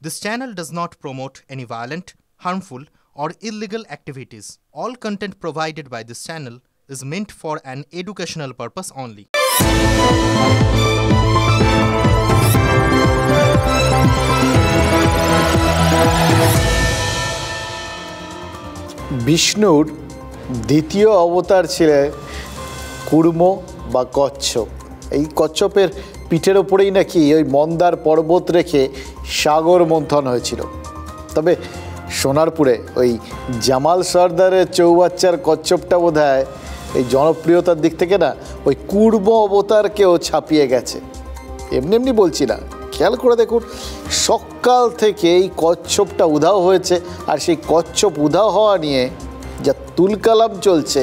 This channel does not promote any violent, harmful, or illegal activities. All content provided by this channel is meant for an educational purpose only. বিষ্ণুর দ্বিতীয় অবতার ছিলেন কুর্ম বা কচ্ছপ। এই কচ্ছপের পিঠের ওপরেই নাকি ওই মন্দার পর্বত রেখে সাগর মন্থন হয়েছিল। তবে সোনারপুরে ওই জামাল সর্দারের চৌবাচ্চার কচ্ছপটা বোধহয় এই জনপ্রিয়তার দিক থেকে না ওই কুর্ম অবতারকেও ছাপিয়ে গেছে। এমনি এমনি বলছি না, খেয়াল করে দেখুন, সকাল থেকে এই কচ্ছপটা উধাও হয়েছে, আর সেই কচ্ছপ উধাও হওয়া নিয়ে যা তুলকালাম চলছে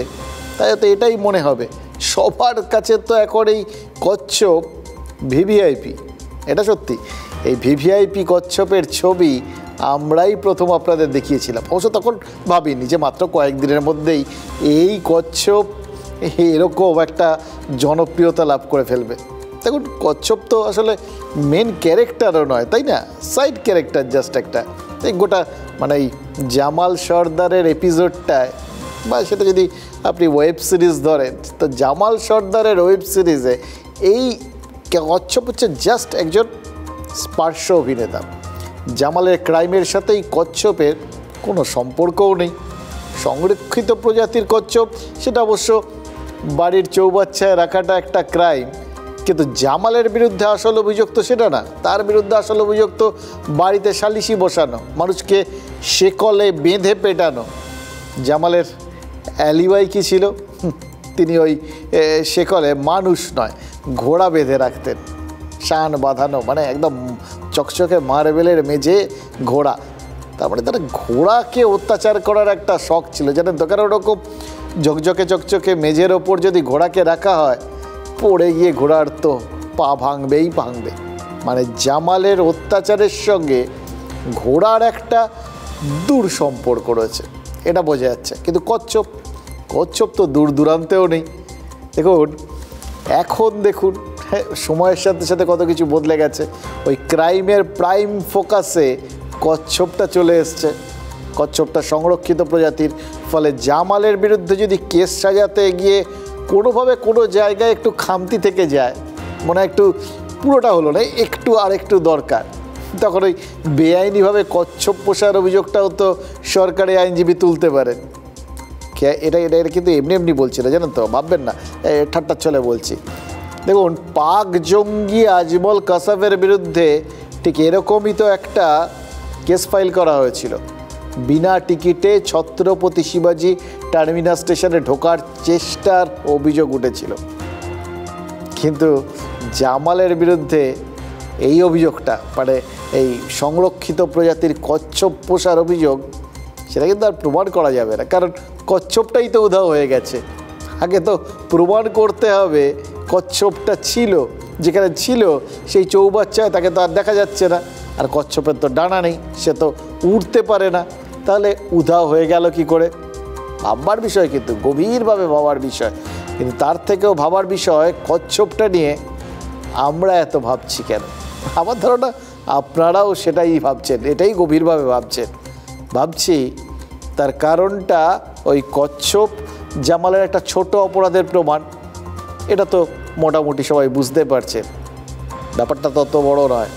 তাই তো এটাই মনে হবে সবার কাছে তো এখন এই কচ্ছপ ভিভিআইপি। এটা সত্যি, এই ভিভিআইপি কচ্ছপের ছবি আমরাই প্রথম আপনাদের দেখিয়েছিলাম। অবশ্য তখন ভাবিনি যে মাত্র কয়েকদিনের মধ্যেই এই কচ্ছপ এরকম একটা জনপ্রিয়তা লাভ করে ফেলবে। দেখুন, কচ্ছপ তো আসলে মেন ক্যারেক্টারও নয়, তাই না? সাইড ক্যারেক্টার জাস্ট একটা। এই গোটা মানে এই জামাল সর্দারের এপিসোডটায়, বা সেটা যদি আপনি ওয়েব সিরিজ ধরেন, তো জামাল সর্দারের ওয়েব সিরিজে এই কচ্ছপ হচ্ছে জাস্ট একজন পার্শ্ব অভিনেতা। জামালের ক্রাইমের সাথে এই কচ্ছপের কোনো সম্পর্কও নেই। সংরক্ষিত প্রজাতির কচ্ছপ, সেটা অবশ্য বাড়ির চৌবাচ্চায় রাখাটা একটা ক্রাইম, কিন্তু জামালের বিরুদ্ধে আসল অভিযোগ তো সেটা না। তার বিরুদ্ধে আসল অভিযোগ তো বাড়িতে সালিশি বসানো, মানুষকে শেকলে বেঁধে পেটানো। জামালের অ্যালিবাই কী ছিল? তিনি ওই শেকলে মানুষ নয়, ঘোড়া বেঁধে রাখতেন, শান বাঁধানো, মানে একদম চকচকে মার্বেলের মেঝে ঘোড়া। তারপরে তার ঘোড়াকে অত্যাচার করার একটা শখ ছিল, জানেন তো। কারণ ওরকম ঝকঝকে চকচকে মেঝের ওপর যদি ঘোড়াকে রাখা হয়, পড়ে গিয়ে ঘোড়ার তো পা ভাঙবেই ভাঙবে। মানে জামালের অত্যাচারের সঙ্গে ঘোড়ার একটা দূর সম্পর্ক রয়েছে, এটা বোঝা যাচ্ছে। কিন্তু কচ্ছপ তো দূর দূরান্তেও নেই। দেখুন, এখন দেখুন সময়ের সাথে সাথে কত কিছু বদলে গেছে। ওই ক্রাইমের প্রাইম ফোকাসে কচ্ছপটা চলে এসছে। কচ্ছপটা সংরক্ষিত প্রজাতির, ফলে জামালের বিরুদ্ধে যদি কেস সাজাতে গিয়ে কোনোভাবে কোনো জায়গায় একটু খামতি থেকে যায়, মনে হয় একটু পুরোটা হলো না, একটু আর একটু দরকার, তখন ওই বেআইনিভাবে কচ্ছপ পোষার অভিযোগটাও তো সরকারি আইনজীবী তুলতে পারেন। এটা কিন্তু এমনি এমনি বলছি না, জানেন তো, ভাববেন না ঠাট্টার ছলে বলছি। দেখুন, পাক জঙ্গি আজমল কাসাবের বিরুদ্ধে ঠিক এরকমই তো একটা কেস ফাইল করা হয়েছিল। বিনা টিকিটে ছত্রপতি শিবাজি টার্মিনাস স্টেশনে ঢোকার চেষ্টার অভিযোগ উঠেছিল। কিন্তু জামালের বিরুদ্ধে এই অভিযোগটা, মানে এই সংরক্ষিত প্রজাতির কচ্ছপ পোষার অভিযোগ, সেটা কিন্তু আর প্রমাণ করা যাবে না, কারণ কচ্ছপটাই তো উধাও হয়ে গেছে। আগে তো প্রমাণ করতে হবে কচ্ছপটা ছিল, যেখানে ছিল সেই চৌবাচ্চায় তাকে তো আর দেখা যাচ্ছে না, আর কচ্ছপের তো ডানা নেই, সে তো উড়তে পারে না, তাহলে উধাও হয়ে গেল কি করে? ভাববার বিষয়, কিন্তু গভীরভাবে ভাবার বিষয়। কিন্তু তার থেকেও ভাবার বিষয়, কচ্ছপটা নিয়ে আমরা এত ভাবছি কেন? আমার ধারণা আপনারাও সেটাই ভাবছেন, এটাই গভীরভাবে ভাবছি। তার কারণটা ওই কচ্ছপ জামালের একটা ছোট অপরাধের প্রমাণ, এটা তো মোটামুটি সবাই বুঝতে পারছেন। ব্যাপারটা তত বড় নয়,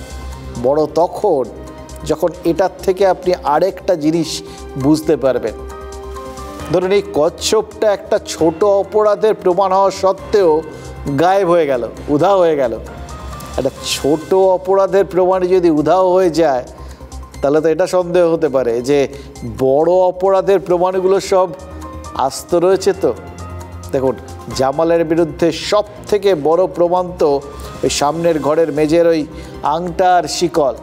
বড় তখন যখন এটার থেকে আপনি আরেকটা জিনিস বুঝতে পারবেন। ধরুন, এই কচ্ছপটা একটা ছোট অপরাধের প্রমাণ হওয়া সত্ত্বেও গায়েব হয়ে গেল, উধাও হয়ে গেল। একটা ছোট অপরাধের প্রমাণে যদি উধাও হয়ে যায়, তাহলে তো এটা সন্দেহ হতে পারে যে বড় অপরাধের প্রমাণগুলো সব আস্ত রয়েছে। তো দেখুন, জামালের বিরুদ্ধে সব থেকে বড় প্রমাণ তো ওই সামনের ঘরের মেঝের ওই আংটা আর শিকল,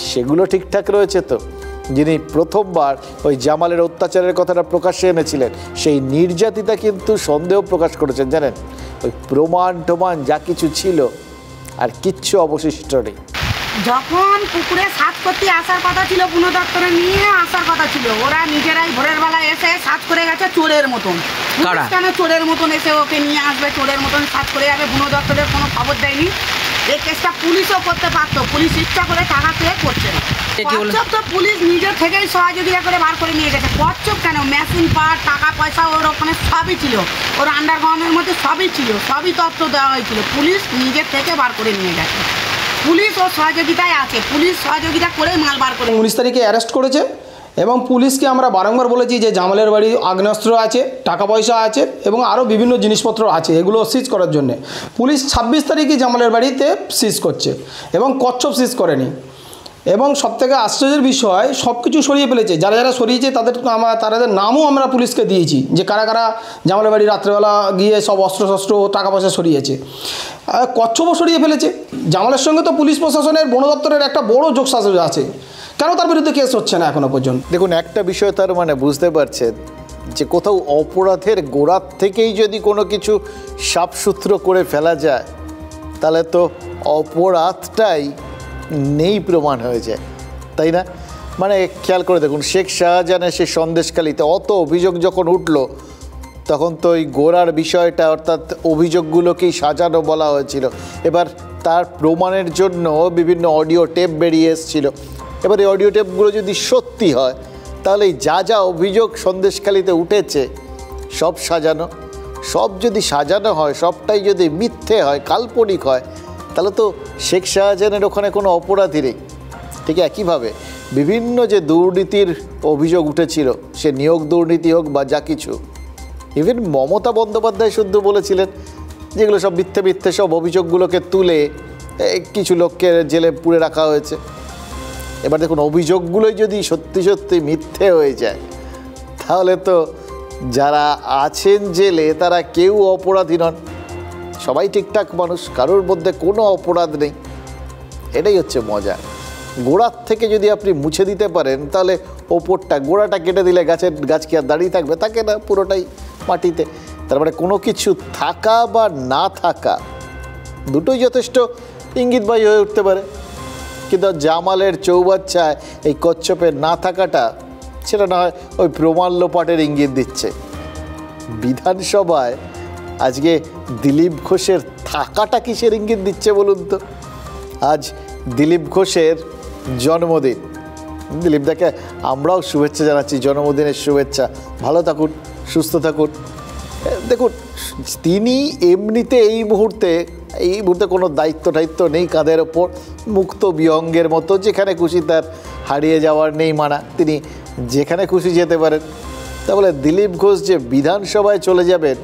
সেগুলো ঠিকঠাক রয়েছে। তো যিনি প্রথমবার ওই জামালের অত্যাচারের কথাটা প্রকাশ্যে এনেছিলেন, সেই নির্যাতিতা কিন্তু সন্দেহ প্রকাশ করেছেন, জানেন। ওই প্রমাণ যা কিছু ছিল আর কিচ্ছু অবশিষ্ট নেই। যখন পুকুরে সাজ করতে আসার কথা ছিল, বন দপ্তরে নিয়ে আসার কথা ছিল, ওরা নিজেরাই ভোরের বেলায় এসে সাজ করে গেছে চোরের মতন। কেন চোরের মতন এসে ওকে নিয়ে আসবে, চোরের মতন সাজ করে যাবে? বন দপ্তরের কোনো খবর দেয়নি। এই কেসটা পুলিশও করতে পারতো, পুলিশ ইচ্ছা করে টাকা পেয়ে করছে না। কচ্ছপ তো পুলিশ নিজের থেকেই সহযোগিতা করে বার করে নিয়ে গেছে। কচ্ছপ কেন, মেশিন পাওয়ার, টাকা পয়সা ওর ওখানে সবই ছিল, ওর আন্ডারগ্রাউন্ডের মধ্যে সবই ছিল, সবই তথ্য দেওয়া হয়েছিল, পুলিশ নিজের থেকে বার করে নিয়ে গেছে। পুলিশ ওর সহযোগিতায় আছে, পুলিশ সহযোগিতা করে মাল বার করে 19 তারিখে অ্যারেস্ট করেছে এবং পুলিশকে আমরা বারংবার বলেছি যে জামালের বাড়ি আগ্নেয়াস্ত্র আছে, টাকা পয়সা আছে এবং আরও বিভিন্ন জিনিসপত্র আছে, এগুলো সিজ করার জন্য পুলিশ 26 তারিখে জামালের বাড়িতে সিজ করছে এবং কচ্ছপ সিজ করেনি। এবং সবথেকে আশ্চর্যের বিষয়, সব কিছু সরিয়ে ফেলেছে, যারা যারা সরিয়েছে তাদের নামও আমরা পুলিশকে দিয়েছি, যে কারা কারা জামালের বাড়ি রাত্রেবেলা গিয়ে সব অস্ত্র টাকা পয়সা সরিয়েছে। কচ্ছপও সরিয়ে ফেলেছে। জামালের সঙ্গে তো পুলিশ প্রশাসনের বন দপ্তরের একটা বড় যোগসাজশ আছে, কেন তার বিরুদ্ধে কেস হচ্ছে না এখনো পর্যন্ত? দেখুন, একটা বিষয় তার মানে বুঝতে পারছেন যে কোথাও অপরাধের গোড়ার থেকেই যদি কোনো কিছু সাফসুত্র করে ফেলা যায়, তাহলে তো অপরাধটাই নেই প্রমাণ হয়ে যায়, তাই না? মানে খেয়াল করে দেখুন, শেখ শাহজাহানের সে সন্দেশখালিতে অত অভিযোগ যখন উঠল, তখন তো ওই গোড়ার বিষয়টা অর্থাৎ অভিযোগগুলোকেই সাজানো বলা হয়েছিল। এবার তার প্রমাণের জন্য বিভিন্ন অডিও টেপ বেরিয়ে এসেছিল। এবার এই অডিও টেপগুলো যদি সত্যি হয়, তাহলে এই যা যা অভিযোগ সন্দেশখালিতে উঠেছে সব সাজানো, সব যদি সাজানো হয়, সবটাই যদি মিথ্যে হয়, কাল্পনিক হয়, তাহলে তো শেখ শাহজাহানের ওখানে কোনো অপরাধী নেই। ঠিক একইভাবে বিভিন্ন যে দুর্নীতির অভিযোগ উঠেছিল, সে নিয়োগ দুর্নীতি হোক বা যা কিছু, ইভেন মমতা বন্দ্যোপাধ্যায় শুদ্ধ বলেছিলেন যেগুলো সব মিথ্যে সব অভিযোগগুলোকে তুলে কিছু লোককে জেলে পুরে রাখা হয়েছে। এবার দেখুন, অভিযোগগুলোই যদি সত্যি সত্যি মিথ্যে হয়ে যায়, তাহলে তো যারা আছেন জেলে তারা কেউ অপরাধী নন, সবাই ঠিকঠাক মানুষ, কারোর মধ্যে কোনো অপরাধ নেই। এটাই হচ্ছে মজা। গোড়ার থেকে যদি আপনি মুছে দিতে পারেন, তাহলে ওপরটা, গোড়াটা কেটে দিলে গাছ কি আর দাঁড়িয়ে থাকবে? থাকে না, পুরোটাই মাটিতে। তার মানে কোনো কিছু থাকা বা না থাকা দুটোই যথেষ্ট ইঙ্গিতবাহী হয়ে উঠতে পারে। কিন্তু জামালের চৌবাচ্চায় এই কচ্ছপের না থাকাটা, সেটা না হয় ওই প্রমাণ লোপাটের ইঙ্গিত দিচ্ছে। বিধানসভায় আজকে দিলীপ ঘোষের থাকাটা কিসের ইঙ্গিত দিচ্ছে বলুন তো? আজ দিলীপ ঘোষের জন্মদিন। দিলীপদাকে আমরাও শুভেচ্ছা জানাচ্ছি, জন্মদিনের শুভেচ্ছা। ভালো থাকুন, সুস্থ থাকুন। দেখুন, তিনি এমনিতে এই মুহূর্তে কোনো দায়িত্ব নেই কাঁধের ওপর, মুক্ত বিহঙ্গের মতো, যেখানে খুশি তার হারিয়ে যাওয়ার নেই মানা, তিনি যেখানে খুশি যেতে পারেন। তা বলে দিলীপ ঘোষ যে বিধানসভায় চলে যাবেন,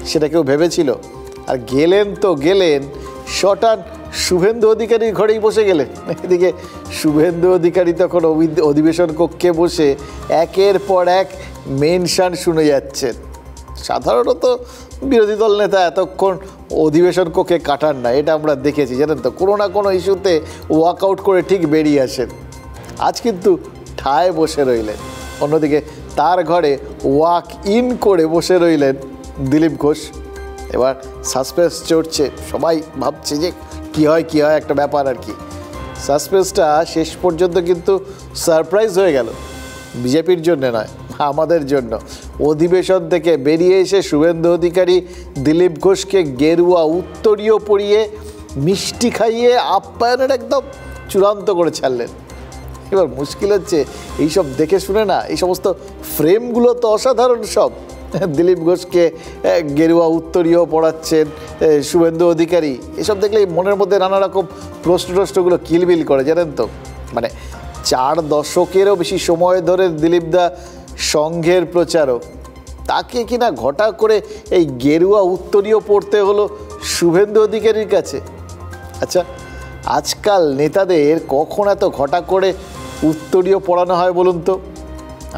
সেটা কেউ ভেবেছিল? আর গেলেন তো গেলেন, শটান শুভেন্দু অধিকারীর ঘরেই বসে গেলেন। এদিকে শুভেন্দু অধিকারী তখন অধিবেশন কক্ষে বসে একের পর এক মেনশন শুনে যাচ্ছেন। সাধারণত বিরোধী দল নেতা এতক্ষণ অধিবেশন কক্ষে কাটান না, এটা আমরা দেখেছি, জানেন তো। কোনো না কোনো ইস্যুতে ওয়াকআউট করে ঠিক বেরিয়ে আসেন। আজ কিন্তু ঠায় বসে রইলেন। অন্যদিকে তার ঘরে ওয়াক ইন করে বসে রইলেন দিলীপ ঘোষ। এবার সাসপেন্স চড়ছে, সবাই ভাবছে যে কী হয় একটা ব্যাপার আর কি। সাসপেন্সটা শেষ পর্যন্ত কিন্তু সারপ্রাইজ হয়ে গেল, বিজেপির জন্য নয়, আমাদের জন্য। অধিবেশন থেকে বেরিয়ে এসে শুভেন্দু অধিকারী দিলীপ ঘোষকে গেরুয়া উত্তরীয় পরিয়ে মিষ্টি খাইয়ে আপ্যায়নের একদম চূড়ান্ত করে ছাড়লেন। এবার মুশকিল হচ্ছে, এইসব দেখে শুনে না, এই সমস্ত ফ্রেমগুলো তো অসাধারণ সব। দিলীপ ঘোষকে গেরুয়া উত্তরীয় পড়াচ্ছেন শুভেন্দু অধিকারী, এসব দেখলেই মনের মধ্যে নানা রকম প্রশ্নগুলো কিলবিল করে, জানেন তো। মানে 4 দশকেরও বেশি সময় ধরে দিলীপদা সংঘের প্রচারক, তাকে কিনা ঘটা করে এই গেরুয়া উত্তরীয় পড়তে হলো শুভেন্দু অধিকারীর কাছে। আচ্ছা, আজকাল নেতাদের কখন এত ঘটা করে উত্তরীয় পড়ানো হয় বলুন তো?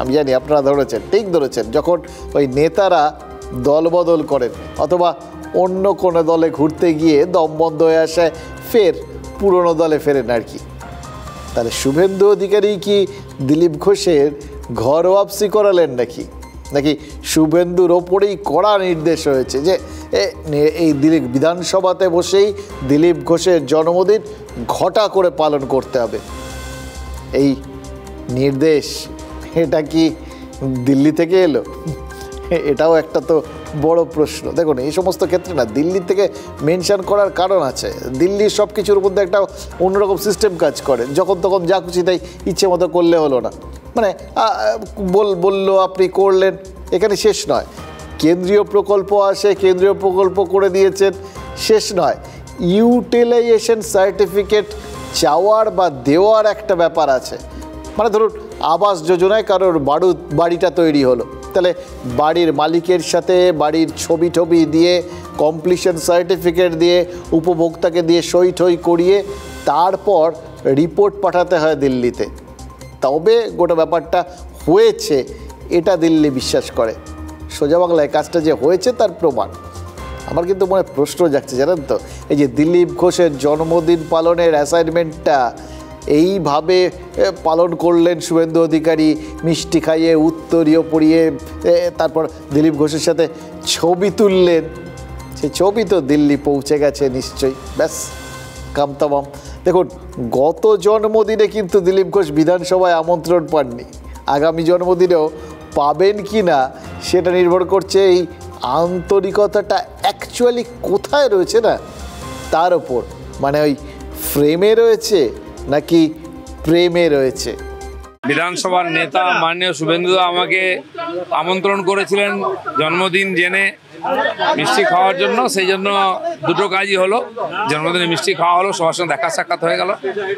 আমি জানি আপনারা ধরেছেন, ঠিক ধরেছেন, যখন ওই নেতারা দলবদল করেন অথবা অন্য কোনো দলে ঘুরতে গিয়ে দম বন্ধ হয়ে আসে, ফের পুরনো দলে ফেরেন আর কি। তাহলে শুভেন্দু অধিকারী কি দিলীপ ঘোষের ঘর ওয়াপসি করালেন নাকি শুভেন্দুর ওপরেই কড়া নির্দেশ হয়েছে যে এই দিলীপ বিধানসভাতে বসেই দিলীপ ঘোষের জন্মদিন ঘটা করে পালন করতে হবে? এই নির্দেশ এটা কি দিল্লি থেকে এলো? এটাও একটা তো বড় প্রশ্ন। দেখুন এই সমস্ত ক্ষেত্রে না দিল্লি থেকে মেনশন করার কারণ আছে, দিল্লির সব কিছুর মধ্যে একটা অন্যরকম সিস্টেম কাজ করে, যখন তখন যা খুশি তাই ইচ্ছে মতো করলে হলো না, মানে বললো আপনি করলেন, এখানে শেষ নয়। কেন্দ্রীয় প্রকল্প আসে, কেন্দ্রীয় প্রকল্প করে দিয়েছেন, শেষ নয়। ইউটিলাইজেশন সার্টিফিকেট চাওয়ার বা দেওয়ার একটা ব্যাপার আছে। মানে ধরুন আবাস যোজনায় কারোর বাড়িটা তৈরি হলো, তাহলে বাড়ির মালিকের সাথে বাড়ির ছবি দিয়ে কমপ্লিশন সার্টিফিকেট দিয়ে উপভোক্তাকে দিয়ে সই ঠই করিয়ে তারপর রিপোর্ট পাঠাতে হয় দিল্লিতে, তবে গোটা ব্যাপারটা হয়েছে এটা দিল্লি বিশ্বাস করে। সোজা বাংলায় কাজটা যে হয়েছে তার প্রমাণ। আমার কিন্তু মনে প্রশ্ন জাগছে জানেন তো, এই যে দিলীপ ঘোষের জন্মদিন পালনের অ্যাসাইনমেন্টটা এইভাবে পালন করলেন শুভেন্দু অধিকারী, মিষ্টি খাইয়ে উত্তরীয় পরিয়ে তারপর দিলীপ ঘোষের সাথে ছবি তুললেন, সেই ছবি তো দিল্লি পৌঁছে গেছে নিশ্চয়ই, ব্যাস কাম তামাম। দেখুন গত জন্মদিনে কিন্তু দিলীপ ঘোষ বিধানসভায় আমন্ত্রণ পাননি, আগামী জন্মদিনেও পাবেন কি না সেটা নির্ভর করছে এই আন্তরিকতাটা অ্যাকচুয়ালি কোথায় রয়েছে না তার ওপর, মানে ওই ফ্রেমে রয়েছে নাকি প্রেমে রয়েছে। বিধানসভার নেতা মাননীয় শুভেন্দু আমাকে আমন্ত্রণ করেছিলেন জন্মদিন জেনে মিষ্টি খাওয়ার জন্য, সেই জন্য দুটো কাজই হলো, জন্মদিনে মিষ্টি খাওয়া হলো, সবার সঙ্গে দেখা সাক্ষাৎ হয়ে গেল,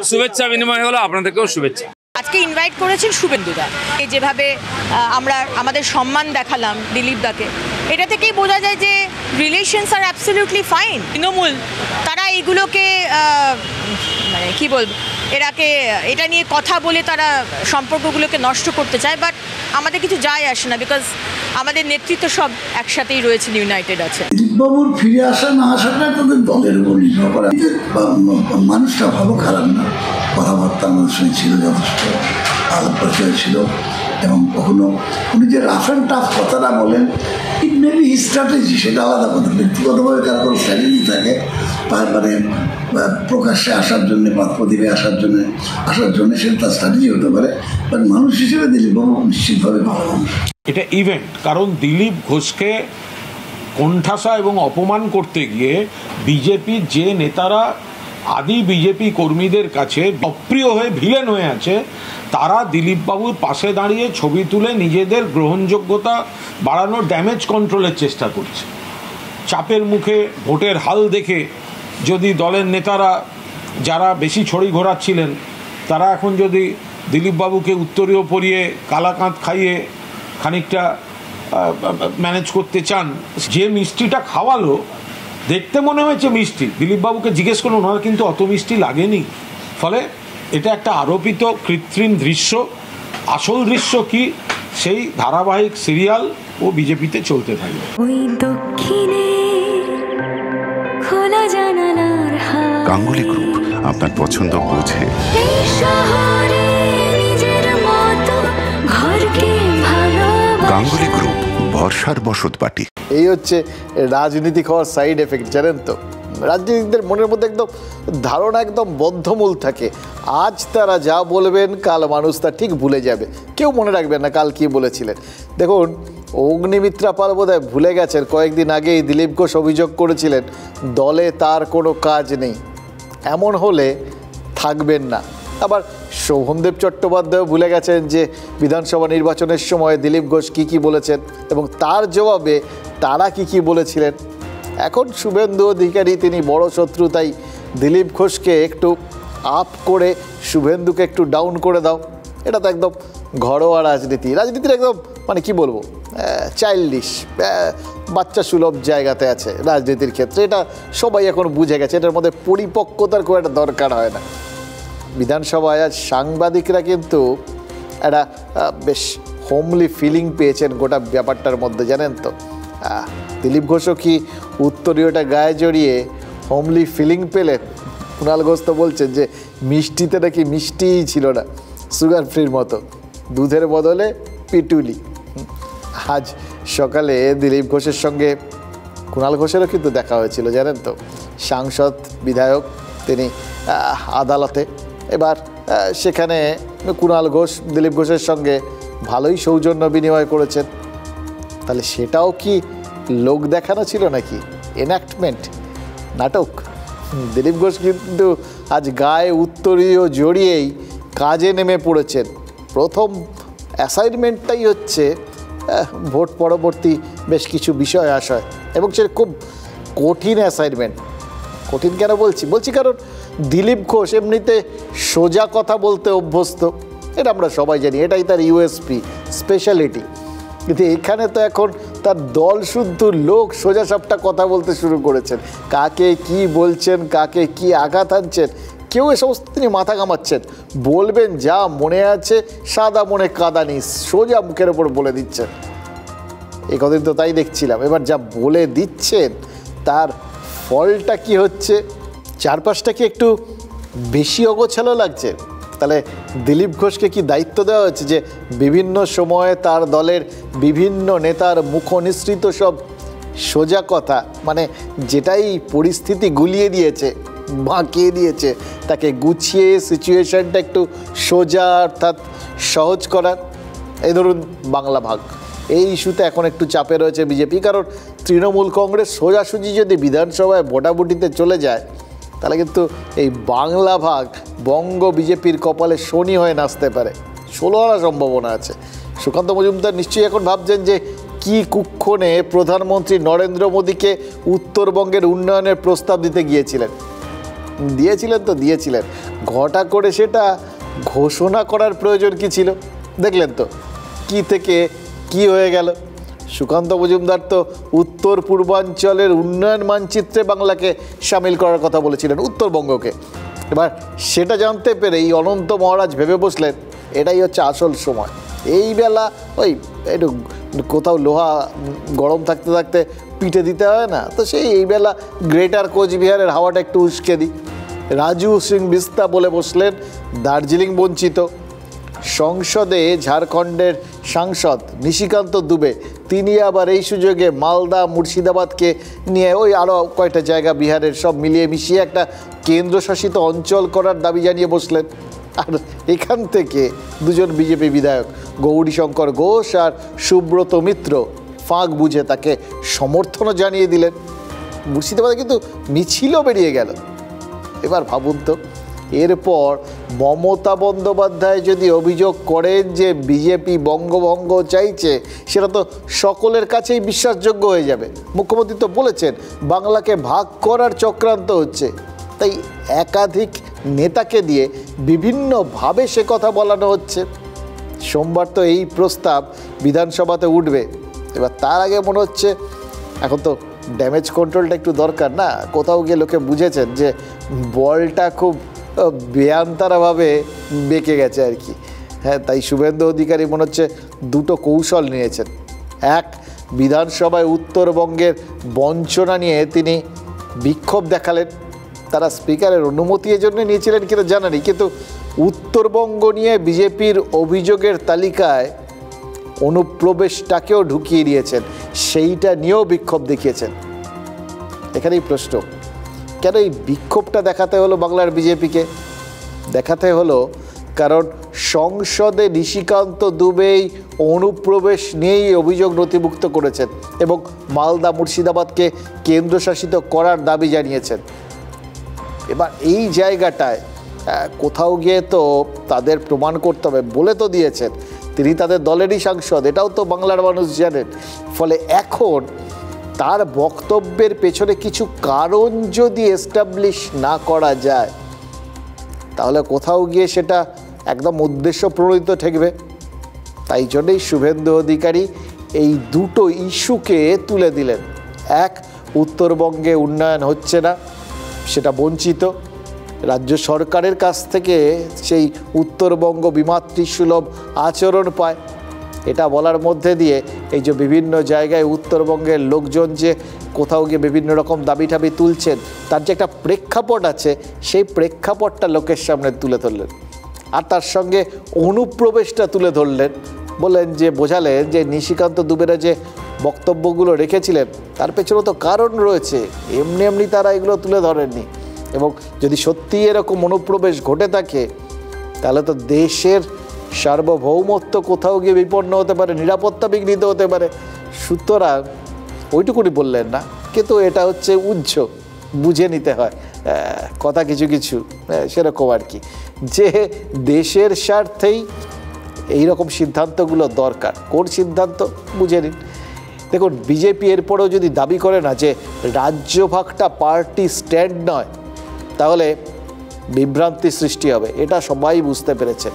শুভেচ্ছা বিনিময় হলো, আপনাদেরকেও শুভেচ্ছা। আজকে ইনভাইট করেছেন শুভেন্দুদা, যেভাবে আমরা আমাদের সম্মান দেখালাম দিলীপ দাকে, এটা থেকেই বোঝা যায় যে রিলেশনস আর অ্যাবসলিউটলি ফাইন। তৃণমূল তারা এইগুলোকে মানে কি বলবো, এটা নিয়ে কথা বলে তারা সম্পর্কগুলোকে নষ্ট করতে চায়, বাট আমাদের কিছু যায় আসে না, বিকজ আমাদের নেতৃত্ব সব একসাথেই রয়েছেন, ইউনাইটেড আছে। দিলীপবাবুর ফিরে আসা না আসাটা তাদের দলের উপর নির্ভর করে। মানুষটা ভালো খারাপ না, কথাবার্তা আমাদের সঙ্গে ছিল, যথেষ্ট আলাপ পরিচয় ছিল, এবং কখনো উনি যে রাফ অ্যান্ড টাফ কথাটা বলেন, ইট মে বি স্ট্র্যাটেজি, সেটা আলাদা কথা। ব্যক্তিগতভাবে কার কোনো স্ট্র্যাটেজি থাকে, মানে প্রকাশ্যে আসার জন্য, প্রদীপে আসার জন্য সেটা তার স্ট্র্যাটেজি হতে পারে, বাট মানুষ হিসেবে দিলীপবাবু নিশ্চিতভাবে ভালো মানুষ। এটা ইভেন্ট, কারণ দিলীপ ঘোষকে কোণঠাসা এবং অপমান করতে গিয়ে বিজেপির যে নেতারা আদি বিজেপি কর্মীদের কাছে অপ্রিয় হয়ে ভিলেন হয়ে আছে, তারা দিলীপবাবুর পাশে দাঁড়িয়ে ছবি তুলে নিজেদের গ্রহণযোগ্যতা বাড়ানোর ড্যামেজ কন্ট্রোলের চেষ্টা করছে। চাপের মুখে ভোটের হাল দেখে যদি দলের নেতারা যারা বেশি ছড়ি ঘোরাচ্ছিলেন, তারা এখন যদি দিলীপবাবুকে উত্তরীয় পরিয়ে কালাকাঁদ খাইয়ে খানিকটা ম্যানেজ করতে চান, যে মিষ্টিটা খাওয়ালো দেখতে মনে হয়েছে মিষ্টি, দিলীপবাবুকে জিজ্ঞেস করুন ওনার কিন্তু অত মিষ্টি লাগেনি। ফলে এটা একটা আরোপিত কৃত্রিম দৃশ্য, আসল দৃশ্য কি সেই ধারাবাহিক সিরিয়াল ও বিজেপিতে চলতে থাকবে। গাঙ্গুলি গ্রুপ আপনার পছন্দ বোঝে। গাঙ্গুলি গ্রুপ, ভরসার বসতবাটি। এই হচ্ছে রাজনীতি হওয়ার সাইড এফেক্ট, জানেন তো। রাজনীতিকদের মনের মধ্যে একদম ধারণা একদম বদ্ধমূল থাকে, আজ তারা যা বলবেন কাল মানুষ তা ঠিক ভুলে যাবে, কেউ মনে রাখবেন না কাল কি বলেছিলেন। দেখুন অগ্নিমিত্রা পাল বোধহয় ভুলে গেছেন, কয়েকদিন আগেই দিলীপ ঘোষ অভিযোগ করেছিলেন দলে তার কোনো কাজ নেই, এমন হলে থাকবেন না। আবার শোভনদেব চট্টোপাধ্যায় ভুলে গেছেন যে বিধানসভা নির্বাচনের সময় দিলীপ ঘোষ কী বলেছেন এবং তার জবাবে তারা কি বলেছিলেন। এখন শুভেন্দু অধিকারী তিনি বড় শত্রু, তাই দিলীপ ঘোষকে একটু আপ করে শুভেন্দুকে একটু ডাউন করে দাও, এটা তো একদম ঘরোয়া রাজনীতির একদম মানে কি বলবো চাইল্ডিশ, বাচ্চা সুলভ জায়গাতে আছে রাজনীতির ক্ষেত্রে, এটা সবাই এখন বুঝে গেছে, এটার মধ্যে পরিপক্কতার খুব একটা দরকার হয় না। বিধানসভায় আজ সাংবাদিকরা কিন্তু একটা বেশ হোমলি ফিলিং পেয়েছেন গোটা ব্যাপারটার মধ্যে, জানেন তো। দিলীপ ঘোষও কি উত্তরীয়টা গায়ে জড়িয়ে হোমলি ফিলিং পেলেন? কুণাল ঘোষ তো বলছেন যে মিষ্টিতে নাকি মিষ্টিই ছিল না, সুগার ফ্রির মতো, দুধের বদলে পিটুলি। আজ সকালে দিলীপ ঘোষের সঙ্গে কুণাল ঘোষেরও কিন্তু দেখা হয়েছিল, জানেন তো। সাংসদ বিধায়ক তিনি আদালতে, এবার সেখানে কুণাল ঘোষ দিলীপ ঘোষের সঙ্গে ভালোই সৌজন্য বিনিময় করেছেন। তাহলে সেটাও কি লোক দেখানো ছিল নাকি, এনাক্টমেন্ট, নাটক? দিলীপ ঘোষ কিন্তু আজ গায়ে উত্তরীয় জড়িয়েই কাজে নেমে পড়েছেন। প্রথম অ্যাসাইনমেন্টটাই হচ্ছে ভোট পরবর্তী বেশ কিছু বিষয় আশয়, এবং সে খুব কঠিন অ্যাসাইনমেন্ট। কঠিন কেন বলছি কারণ দিলীপ ঘোষ এমনিতে সোজা কথা বলতে অভ্যস্ত, এটা আমরা সবাই জানি, এটাই তার ইউএসপি, স্পেশালিটি। কিন্তু এখানে তো এখন তার দল শুদ্ধ লোক সোজা সাপটা কথা বলতে শুরু করেছেন। কাকে কি বলছেন, কাকে কি আঘাত আনছেন, কেউ এ সমস্ত তিনি মাথা ঘামাচ্ছেন। বলবেন যা মনে আছে, সাদা মনে কাদা নিস, সোজা মুখের ওপর বলে দিচ্ছেন। এই কদিন তো তাই দেখছিলাম। এবার যা বলে দিচ্ছেন তার ফলটা কি হচ্ছে, চারপাশটা কি একটু বেশি অগোছালো লাগছে? তাহলে দিলীপ ঘোষকে কি দায়িত্ব দেওয়া হচ্ছে যে বিভিন্ন সময়ে তার দলের বিভিন্ন নেতার মুখনিসৃত সব সোজা কথা, মানে যেটাই পরিস্থিতি গুলিয়ে দিয়েছে, বাঁকিয়ে দিয়েছে, তাকে গুছিয়ে সিচুয়েশনটা একটু সোজা অর্থাৎ সহজ করার? এই ধরুন বাংলা ভাগ, এই ইস্যুতে এখন একটু চাপে রয়েছে বিজেপি, কারণ তৃণমূল কংগ্রেস সোজাসুজি যদি বিধানসভায় ভোটাভুটিতে চলে যায় তাহলে কিন্তু এই বাংলা ভাগ বঙ্গ বিজেপির কপালে শনি হয়ে নাচতে পারে, 16 আনা সম্ভাবনা আছে। সুকান্ত মজুমদার নিশ্চয়ই এখন ভাবছেন যে কি কুক্ষণে প্রধানমন্ত্রী নরেন্দ্র মোদীকে উত্তরবঙ্গের উন্নয়নের প্রস্তাব দিতে দিয়েছিলেন, ঘটা করে সেটা ঘোষণা করার প্রয়োজন কি ছিল? দেখলেন তো কি থেকে কি হয়ে গেল। সুকান্ত মজুমদার তো উত্তর পূর্বাঞ্চলের উন্নয়ন মানচিত্রে বাংলাকে সামিল করার কথা বলেছিলেন, উত্তরবঙ্গকে। এবার সেটা জানতে পেরে এই অনন্ত মহারাজ ভেবে বসলেন এটাই হচ্ছে আসল সময়। এই বেলা ওই একটু কোথাও লোহা গরম থাকতে থাকতে পিঠে দিতে হয় না, তো এই বেলা গ্রেটার কোচবিহারের হাওয়াটা একটু উস্কে দিই। রাজু সিং বিস্তা বলে বসলেন দার্জিলিং বঞ্চিত। সংসদে ঝাড়খণ্ডের সাংসদ নিশিকান্ত দুবে তিনি আবার এই সুযোগে মালদা মুর্শিদাবাদকে নিয়ে ওই আরও কয়েকটা জায়গা বিহারের সব মিলিয়ে মিশিয়ে একটা কেন্দ্রশাসিত অঞ্চল করার দাবি জানিয়ে বসলেন। আর এখান থেকে দুজন বিজেপি বিধায়ক গৌরীশঙ্কর ঘোষ আর সুব্রত মিত্র ফাঁক বুঝে তাকে সমর্থনও জানিয়ে দিলেন। মুর্শিদাবাদে কিন্তু মিছিলও বেরিয়ে গেল। এবার ভাবুন তো, এরপর মমতা বন্দ্যোপাধ্যায় যদি অভিযোগ করেন যে বিজেপি বঙ্গভঙ্গ চাইছে, সেটা তো সকলের কাছেই বিশ্বাসযোগ্য হয়ে যাবে। মুখ্যমন্ত্রী তো বলেছেন বাংলাকে ভাগ করার চক্রান্ত হচ্ছে, তাই একাধিক নেতাকে দিয়ে বিভিন্নভাবে সে কথা বলানো হচ্ছে। সোমবার তো এই প্রস্তাব বিধানসভাতে উঠবে। এবার তার আগে মনে হচ্ছে এখন তো ড্যামেজ কন্ট্রোলটা একটু দরকার না? কোথাও গিয়ে লোকে বুঝেছেন যে বলটা খুব বেয়ান্তারাভাবে বেঁকে গেছে আর কি। হ্যাঁ, তাই শুভেন্দু অধিকারী মনে হচ্ছে দুটো কৌশল নিয়েছেন। এক, বিধানসভায় উত্তরবঙ্গের বঞ্চনা নিয়ে তিনি বিক্ষোভ দেখালেন। তারা স্পিকারের অনুমতি এজন্য নিয়েছিলেন কিনা জানা নেই, কিন্তু উত্তরবঙ্গ নিয়ে বিজেপির অভিযোগের তালিকায় অনুপ্রবেশটাকেও ঢুকিয়ে দিয়েছেন, সেইটা নিয়েও বিক্ষোভ দেখিয়েছেন। এখানেই প্রশ্ন, কেন এই বিক্ষোভটা দেখাতে হলো বাংলার বিজেপিকে? দেখাতে হলো কারণ সংসদে নিশিকান্ত দুবেই অনুপ্রবেশ নিয়েই অভিযোগ নথিভুক্ত করেছেন এবং মালদা মুর্শিদাবাদকে কেন্দ্রশাসিত করার দাবি জানিয়েছেন। এবার এই জায়গাটায় কোথাও গিয়ে তো তাদের প্রমাণ করতে হবে, বলে তো দিয়েছেন তিনি তাদের দলেরই সাংসদ, এটাও তো বাংলার মানুষ জানেন। ফলে এখন তার বক্তব্যের পেছনে কিছু কারণ যদি এস্টাবলিশ না করা যায় তাহলে কোথাও গিয়ে সেটা একদম উদ্দেশ্য প্রণোদিত ঠেকবে। তাই জন্যই শুভেন্দু অধিকারী এই দুটো ইস্যুকে তুলে দিলেন। এক, উত্তরবঙ্গে উন্নয়ন হচ্ছে না, সেটা বঞ্চিত, রাজ্য সরকারের কাছ থেকে সেই উত্তরবঙ্গ বিমাতৃসুলভ আচরণ পায়। এটা বলার মধ্যে দিয়ে এই যে বিভিন্ন জায়গায় উত্তরবঙ্গের লোকজন যে কোথাও গিয়ে বিভিন্ন রকম দাবি ঠাবি তুলছেন, তার যে একটা প্রেক্ষাপট আছে, সেই প্রেক্ষাপটটা লোকের সামনে তুলে ধরলেন। আর তার সঙ্গে অনুপ্রবেশটা তুলে ধরলেন, বললেন যে বোঝালেন যে নিশিকান্ত দুবেরা যে বক্তব্যগুলো রেখেছিলেন তার পেছনে তো কারণ রয়েছে, এমনি এমনি তারা এগুলো তুলে ধরেননি। এবং যদি সত্যিই এরকম অনুপ্রবেশ ঘটে থাকে তাহলে তো দেশের সার্বভৌমত্ব কোথাও গিয়ে বিপন্ন হতে পারে, নিরাপত্তা বিঘ্নিত হতে পারে। সুতরাং ওইটুকুনি বললেন না, কিন্তু এটা হচ্ছে উজ্জ, বুঝে নিতে হয় কথা কিছু কিছু সেরকম আর কি, যে দেশের স্বার্থেই এইরকম সিদ্ধান্তগুলো দরকার। কোন সিদ্ধান্ত বুঝে নিন। দেখুন, বিজেপি এরপরেও যদি দাবি করে না যে রাজ্য ভাগটা পার্টি স্ট্যান্ড নয়, তাহলে বিভ্রান্তি সৃষ্টি হবে, এটা সবাই বুঝতে পেরেছে।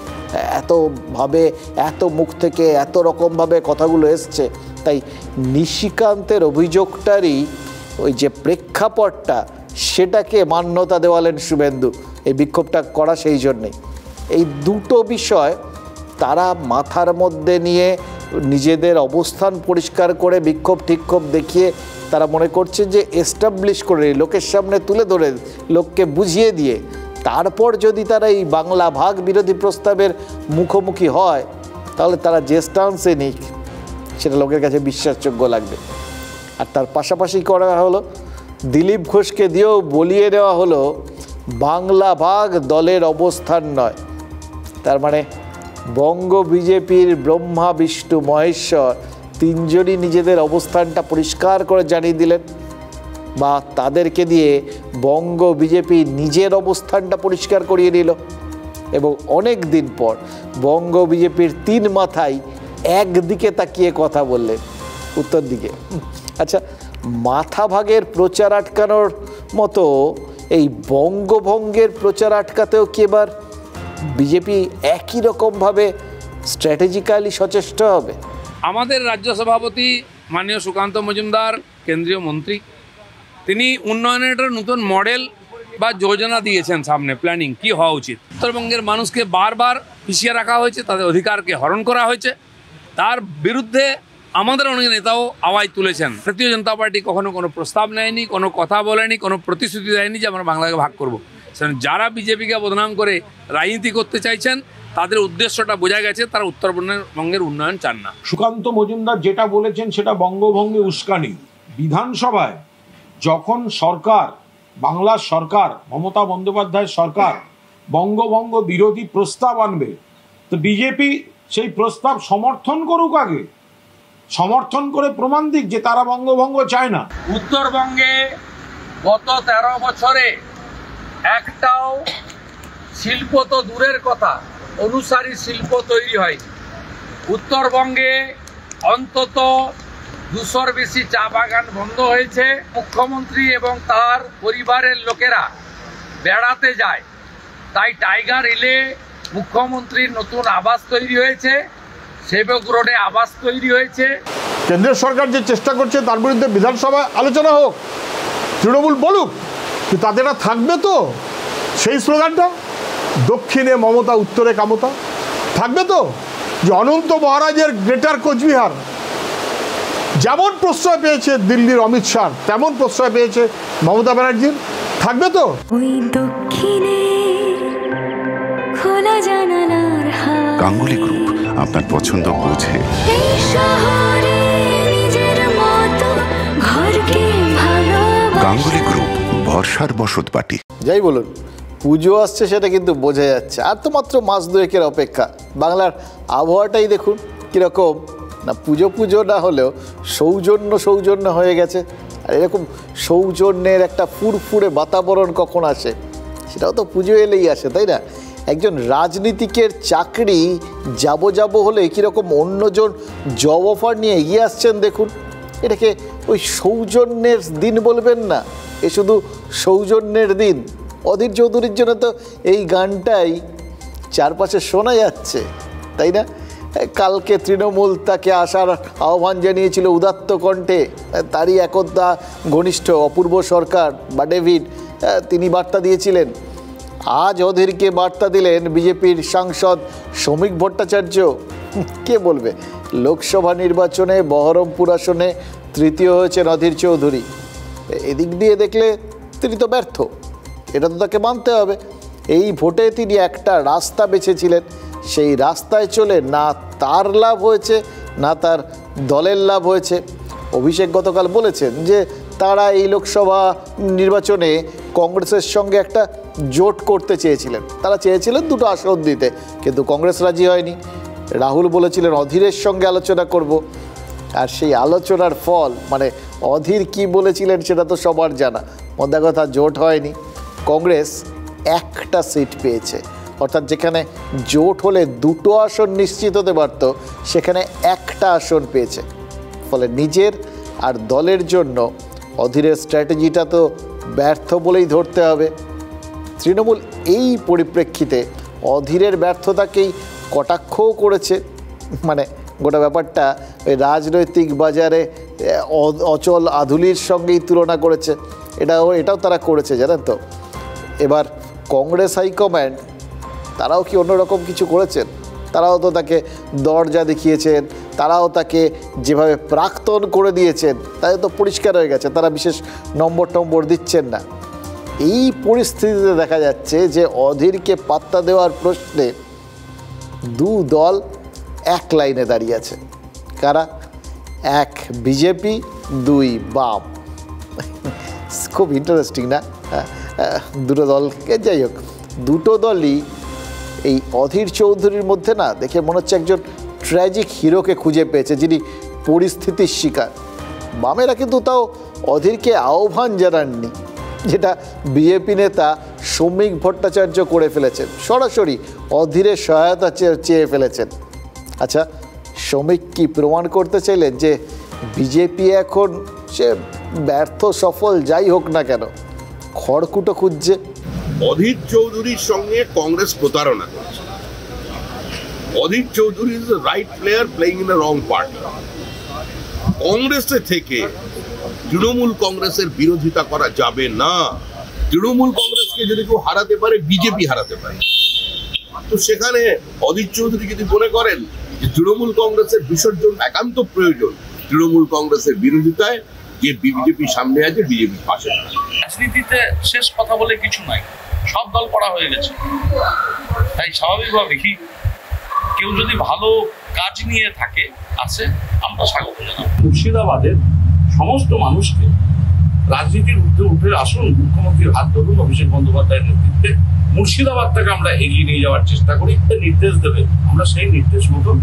এতভাবে, এত মুখ থেকে এত রকমভাবে কথাগুলো এসছে, তাই নিশিকান্তের অভিযোগটারই ওই যে প্রেক্ষাপটটা, সেটাকে মান্যতা দেওয়ালেন শুভেন্দু। এই বিক্ষোভটা করা সেই জন্যেই। এই দুটো বিষয় তারা মাথার মধ্যে নিয়ে নিজেদের অবস্থান পরিষ্কার করে বিক্ষোভ ঠিক্ষোভ দেখিয়ে তারা মনে করছে যে এস্টাবলিশ করে, লোকের সামনে তুলে ধরে, লোককে বুঝিয়ে দিয়ে তারপর যদি তারা এই বাংলা ভাগ বিরোধী প্রস্তাবের মুখোমুখি হয়, তাহলে তারা যে স্টান্সে নিক সেটা লোকের কাছে বিশ্বাসযোগ্য লাগবে। আর তার পাশাপাশি করা হলো, দিলীপ ঘোষকে দিয়েও বলিয়ে দেওয়া হলো বাংলা ভাগ দলের অবস্থান নয়। তার মানে বঙ্গ বিজেপির ব্রহ্মা বিষ্ণু মহেশ্বর তিনজনই নিজেদের অবস্থানটা পরিষ্কার করে জানিয়ে দিলেন, বা তাদেরকে দিয়ে বঙ্গ বিজেপি নিজের অবস্থানটা পরিষ্কার করিয়ে নিল। এবং অনেক দিন পর বঙ্গ বিজেপির তিন মাথায় একদিকে তাকিয়ে কথা বললেন, উত্তর দিকে। আচ্ছা, মাথা ভাগের প্রচার আটকানোর মতো এই বঙ্গভঙ্গের প্রচার আটকাতেও কি এবার বিজেপি একই রকমভাবে স্ট্র্যাটেজিক্যালি সচেষ্ট হবে? আমাদের রাজ্য সভাপতি মাননীয় সুকান্ত মজুমদার, কেন্দ্রীয় মন্ত্রী, তিনি উন্নয়নের একটা নতুন মডেল বা যোজনা দিয়েছেন সামনে, প্ল্যানিং কি হওয়া উচিত। উত্তরবঙ্গের মানুষকে বারবার পিছিয়ে রাখা হয়েছে, তাদের অধিকারকে হরণ করা হয়েছে। তার বিরুদ্ধে আমাদের অনেক নেতাও আওয়াজ তুলেছেন। ভারতীয় জনতা পার্টি কখনো কোনো প্রস্তাব নেয়নি, কোনো কথা বলেনি, কোনো প্রতিশ্রুতি দেয়নি যে আমরা বাংলাকে ভাগ করব। যারা বিজেপিকে বদনাম করে রাজনীতি করতে চাইছেন, তাদের উদ্দেশ্যটা বোঝা গেছে, তারা উত্তরবঙ্গের উন্নয়ন চান না। সুকান্ত মজুমদার যেটা বলেছেন সেটা বঙ্গভঙ্গে উস্কানি। বিধানসভায় যখন সরকার, বাংলার সরকার, মমতা বন্দ্যোপাধ্যায়ের সরকার বঙ্গভঙ্গ বিরোধী প্রস্তাব আনবে, তো বিজেপি সেই প্রস্তাব সমর্থন করুক, আগে সমর্থন করে প্রমাণ দিক যে তারা বঙ্গভঙ্গ চায় না। উত্তরবঙ্গে গত 13 বছরে একটাও শিল্প তো দূরের কথা, অনুসারী শিল্প তৈরি হয়নি। উত্তরবঙ্গে অন্তত 200-র বেশি চা বাগান বন্ধ হয়েছে। মুখ্যমন্ত্রী এবং তার পরিবারের লোকেরা বেড়াতে যায়, তাই টাইগার হিলে মুখ্যমন্ত্রীর নতুন আবাস তৈরি হয়েছে, সেবক রোডে আবাস তৈরি হয়েছে। কেন্দ্রের সরকার যে চেষ্টা করছে তার বিরুদ্ধে বিধানসভায় আলোচনা হোক, তৃণমূল বলুক, কিন্তু তাদের থাকবে তো সেই স্লোগানটা, দক্ষিণে মমতা উত্তরে কামতা থাকবে তো, যে অনন্ত মহারাজের গ্রেটার কোচবিহার যেমন প্রশ্রয় পেয়েছে দিল্লির অমিত শাহ, তেমন প্রশ্রয় পেয়েছে মমতা ব্যানার্জির, থাকবে তো। গাঙ্গুলি গ্রুপ, আপনার পছন্দ বোঝে। গাঙ্গুলি গ্রুপ, ভরসার বসতবাটি। যাই বলুন, পুজো আসছে সেটা কিন্তু বোঝা যাচ্ছে। আর তো মাত্র মাস দুয়েকের অপেক্ষা। বাংলার আবহাওয়াটাই দেখুন কীরকম, না পুজো পুজো না হলেও সৌজন্য সৌজন্য হয়ে গেছে। আর এরকম সৌজন্যের একটা ফুরফুরে বাতাবরণ কখন আসে, সেটাও তো পুজো এলেই আসে, তাই না? একজন রাজনীতিকের চাকরি যাব হলে কীরকম অন্যজন জব অফার নিয়ে এগিয়ে আসছেন দেখুন। এটাকে ওই সৌজন্যের দিন বলবেন না, এ শুধু সৌজন্যের দিন। অধীর চৌধুরীর জন্য তো এই গানটাই চারপাশে শোনা যাচ্ছে, তাই না? কালকে তৃণমূল তাকে আসার আহ্বান জানিয়েছিল উদাত্ত কণ্ঠে, তারই একদা ঘনিষ্ঠ অপূর্ব সরকার বা ডেভিড, তিনি বার্তা দিয়েছিলেন। আজ অধীরকে বার্তা দিলেন বিজেপির সাংসদ শ্রমিক ভট্টাচার্য। কে বলবে, লোকসভা নির্বাচনে বহরমপুর আসনে তৃতীয় হয়েছেন অধীর চৌধুরী। এদিক দিয়ে দেখলে তিনি তো ব্যর্থ, এটা তো তাকে মানতে হবে। এই ভোটে তিনি একটা রাস্তা বেছেছিলেন, সেই রাস্তায় চলে না তার লাভ হয়েছে না তার দলের লাভ হয়েছে। অভিষেক গতকাল বলেছেন যে তারা এই লোকসভা নির্বাচনে কংগ্রেসের সঙ্গে একটা জোট করতে চেয়েছিলেন, তারা চেয়েছিলেন দুটো আসন দিতে, কিন্তু কংগ্রেস রাজি হয়নি। রাহুল বলেছিলেন অধীরের সঙ্গে আলোচনা করব, আর সেই আলোচনার ফল মানে অধীর কি বলেছিলেন সেটা তো সবার জানা। মধ্যে কথা, জোট হয়নি, কংগ্রেস একটা সিট পেয়েছে, অর্থাৎ যেখানে জোট হলে 2টো আসন নিশ্চিত হতে পারত সেখানে একটা আসন পেয়েছে। ফলে নিজের আর দলের জন্য অধীরের স্ট্র্যাটেজিটা তো ব্যর্থ বলেই ধরতে হবে। তৃণমূল এই পরিপ্রেক্ষিতে অধীরের ব্যর্থতাকেই কটাক্ষও করেছে। মানে গোটা ব্যাপারটা ওই রাজনৈতিক বাজারে অচল আধুলির সঙ্গেই তুলনা করেছে। এটাও তারা করেছে, জানেন তো। এবার কংগ্রেস হাইকমান্ড তারাও কি অন্যরকম কিছু করেছেন? তারাও তো তাকে দরজা দেখিয়েছেন, তারাও তাকে যেভাবে প্রাক্তন করে দিয়েছেন তাদের তো পরিষ্কার হয়ে গেছে, তারা বিশেষ নম্বর দিচ্ছেন না। এই পরিস্থিতিতে দেখা যাচ্ছে যে অধীরকে পাত্তা দেওয়ার প্রশ্নে 2 দল এক লাইনে দাঁড়িয়ে আছে। কারা? 1 বিজেপি, 2 বাম। খুব ইন্টারেস্টিং না? দুটো দলকে, যাই হোক, দুটো দলই এই অধীর চৌধুরীর মধ্যে না দেখে মনে হচ্ছে একজন ট্র্যাজিক হিরোকে খুঁজে পেয়েছে যিনি পরিস্থিতির শিকার। বামেরা কিন্তু তাও অধীরকে আহ্বান জানাননি, যেটা বিজেপি নেতা শ্রমিক ভট্টাচার্য করে ফেলেছেন। সরাসরি অধীরের সহায়তা চেয়ে ফেলেছেন। আচ্ছা, শ্রমিক কি প্রমাণ করতে চাইলেন যে বিজেপি এখন সে ব্যর্থ সফল যাই হোক না কেন খড়কুটো খুঁজছে? অধীর চৌধুরীর সঙ্গে কংগ্রেস প্রতারণা করছে। Adhir Chowdhury is the right player playing in the wrong party. কংগ্রেসে থেকে তৃণমূল কংগ্রেসের বিরোধিতা করা যাবে না। তৃণমূল কংগ্রেসকে যদি কেউ হারাতে পারে, বিজেপি হারাতে পারে। তো সেখানে অধীর চৌধুরী যদি মনে করেন যে তৃণমূল কংগ্রেসের বিসর্জন একান্ত প্রয়োজন, তৃণমূল কংগ্রেসের বিরোধিতায় যে বিজেপি সামনে আছে, বিজেপি পাশে। রাজনীতিতে শেষ কথা বলে কিছু নাই, সব দল পড়া হয়ে গেছে। তাই স্বাভাবিকভাবে কেউ যদি ভালো কাজ নিয়ে থাকে আছে, আমরা স্বাগত জানাবো। মুর্শিদাবাদের সমস্ত মানুষকে রাজনীতির ঊর্ধ্বে উঠে আসুন, মুখ্যমন্ত্রীর হাত ধরুন, অভিষেক বন্দ্যোপাধ্যায়ের নেতৃত্বে মুর্শিদাবাদটাকে আমরা এগিয়ে নিয়ে যাওয়ার চেষ্টা করি। নির্দেশ দেবে, আমরা সেই নির্দেশ মতন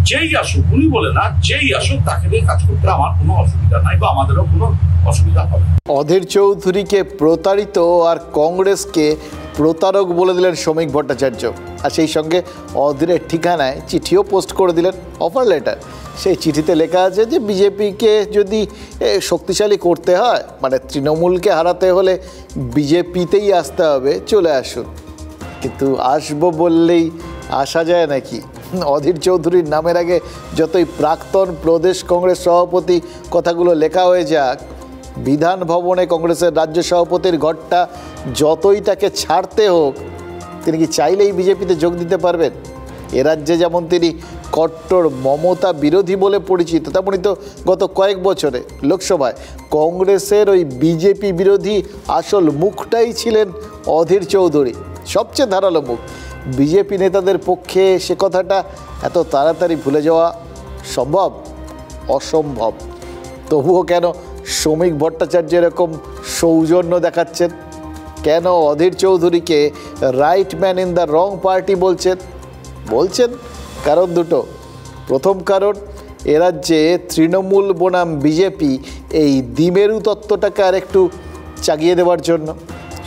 যেই আসুক, উনি বলে না, যেই আসুক তাকে নিয়ে কাজ করতে আমার কোনো অসুবিধা নাই, বা আমাদেরও কোনো অসুবিধা হবে। অধীর চৌধুরীকে প্রতারিত আর কংগ্রেসকে প্রতারক বলে দিলেন শ্রমিক ভট্টাচার্য, আর সেই সঙ্গে অধীরের ঠিকানায় চিঠিও পোস্ট করে দিলেন, অফার লেটার। সেই চিঠিতে লেখা আছে যে বিজেপিকে যদি শক্তিশালী করতে হয়, মানে তৃণমূলকে হারাতে হলে বিজেপিতেই আসতে হবে, চলে আসুন। কিন্তু আসবো বললেই আসা যায় নাকি? অধীর চৌধুরীর নামের আগে যতই প্রাক্তন প্রদেশ কংগ্রেস সভাপতি কথাগুলো লেখা হয়ে যাক, বিধান ভবনে কংগ্রেসের রাজ্য সভাপতির ঘরটা যতই তাকে ছাড়তে হোক, তিনি কি চাইলেই বিজেপিতে যোগ দিতে পারবেন? এ রাজ্যে যেমন তিনি কট্টর মমতা বিরোধী বলে পরিচিত, তেমনই তো গত কয়েক বছরে লোকসভায় কংগ্রেসের ওই বিজেপি বিরোধী আসল মুখটাই ছিলেন অধীর চৌধুরী, সবচেয়ে ধারালো মুখ। বিজেপি নেতাদের পক্ষে সে কথাটা এত তাড়াতাড়ি ভুলে যাওয়া সম্ভব? অসম্ভব। তবুও কেন শ্রমিক ভট্টাচার্য এরকম সৌজন্য দেখাচ্ছেন? কেন অধীর চৌধুরীকে right man in the wrong party বলছেন? কারণ দুটো। প্রথম কারণ, এ রাজ্যে তৃণমূল বনাম বিজেপি এই দ্বিমেরু তত্ত্বটাকে আর একটু চাগিয়ে দেওয়ার জন্য।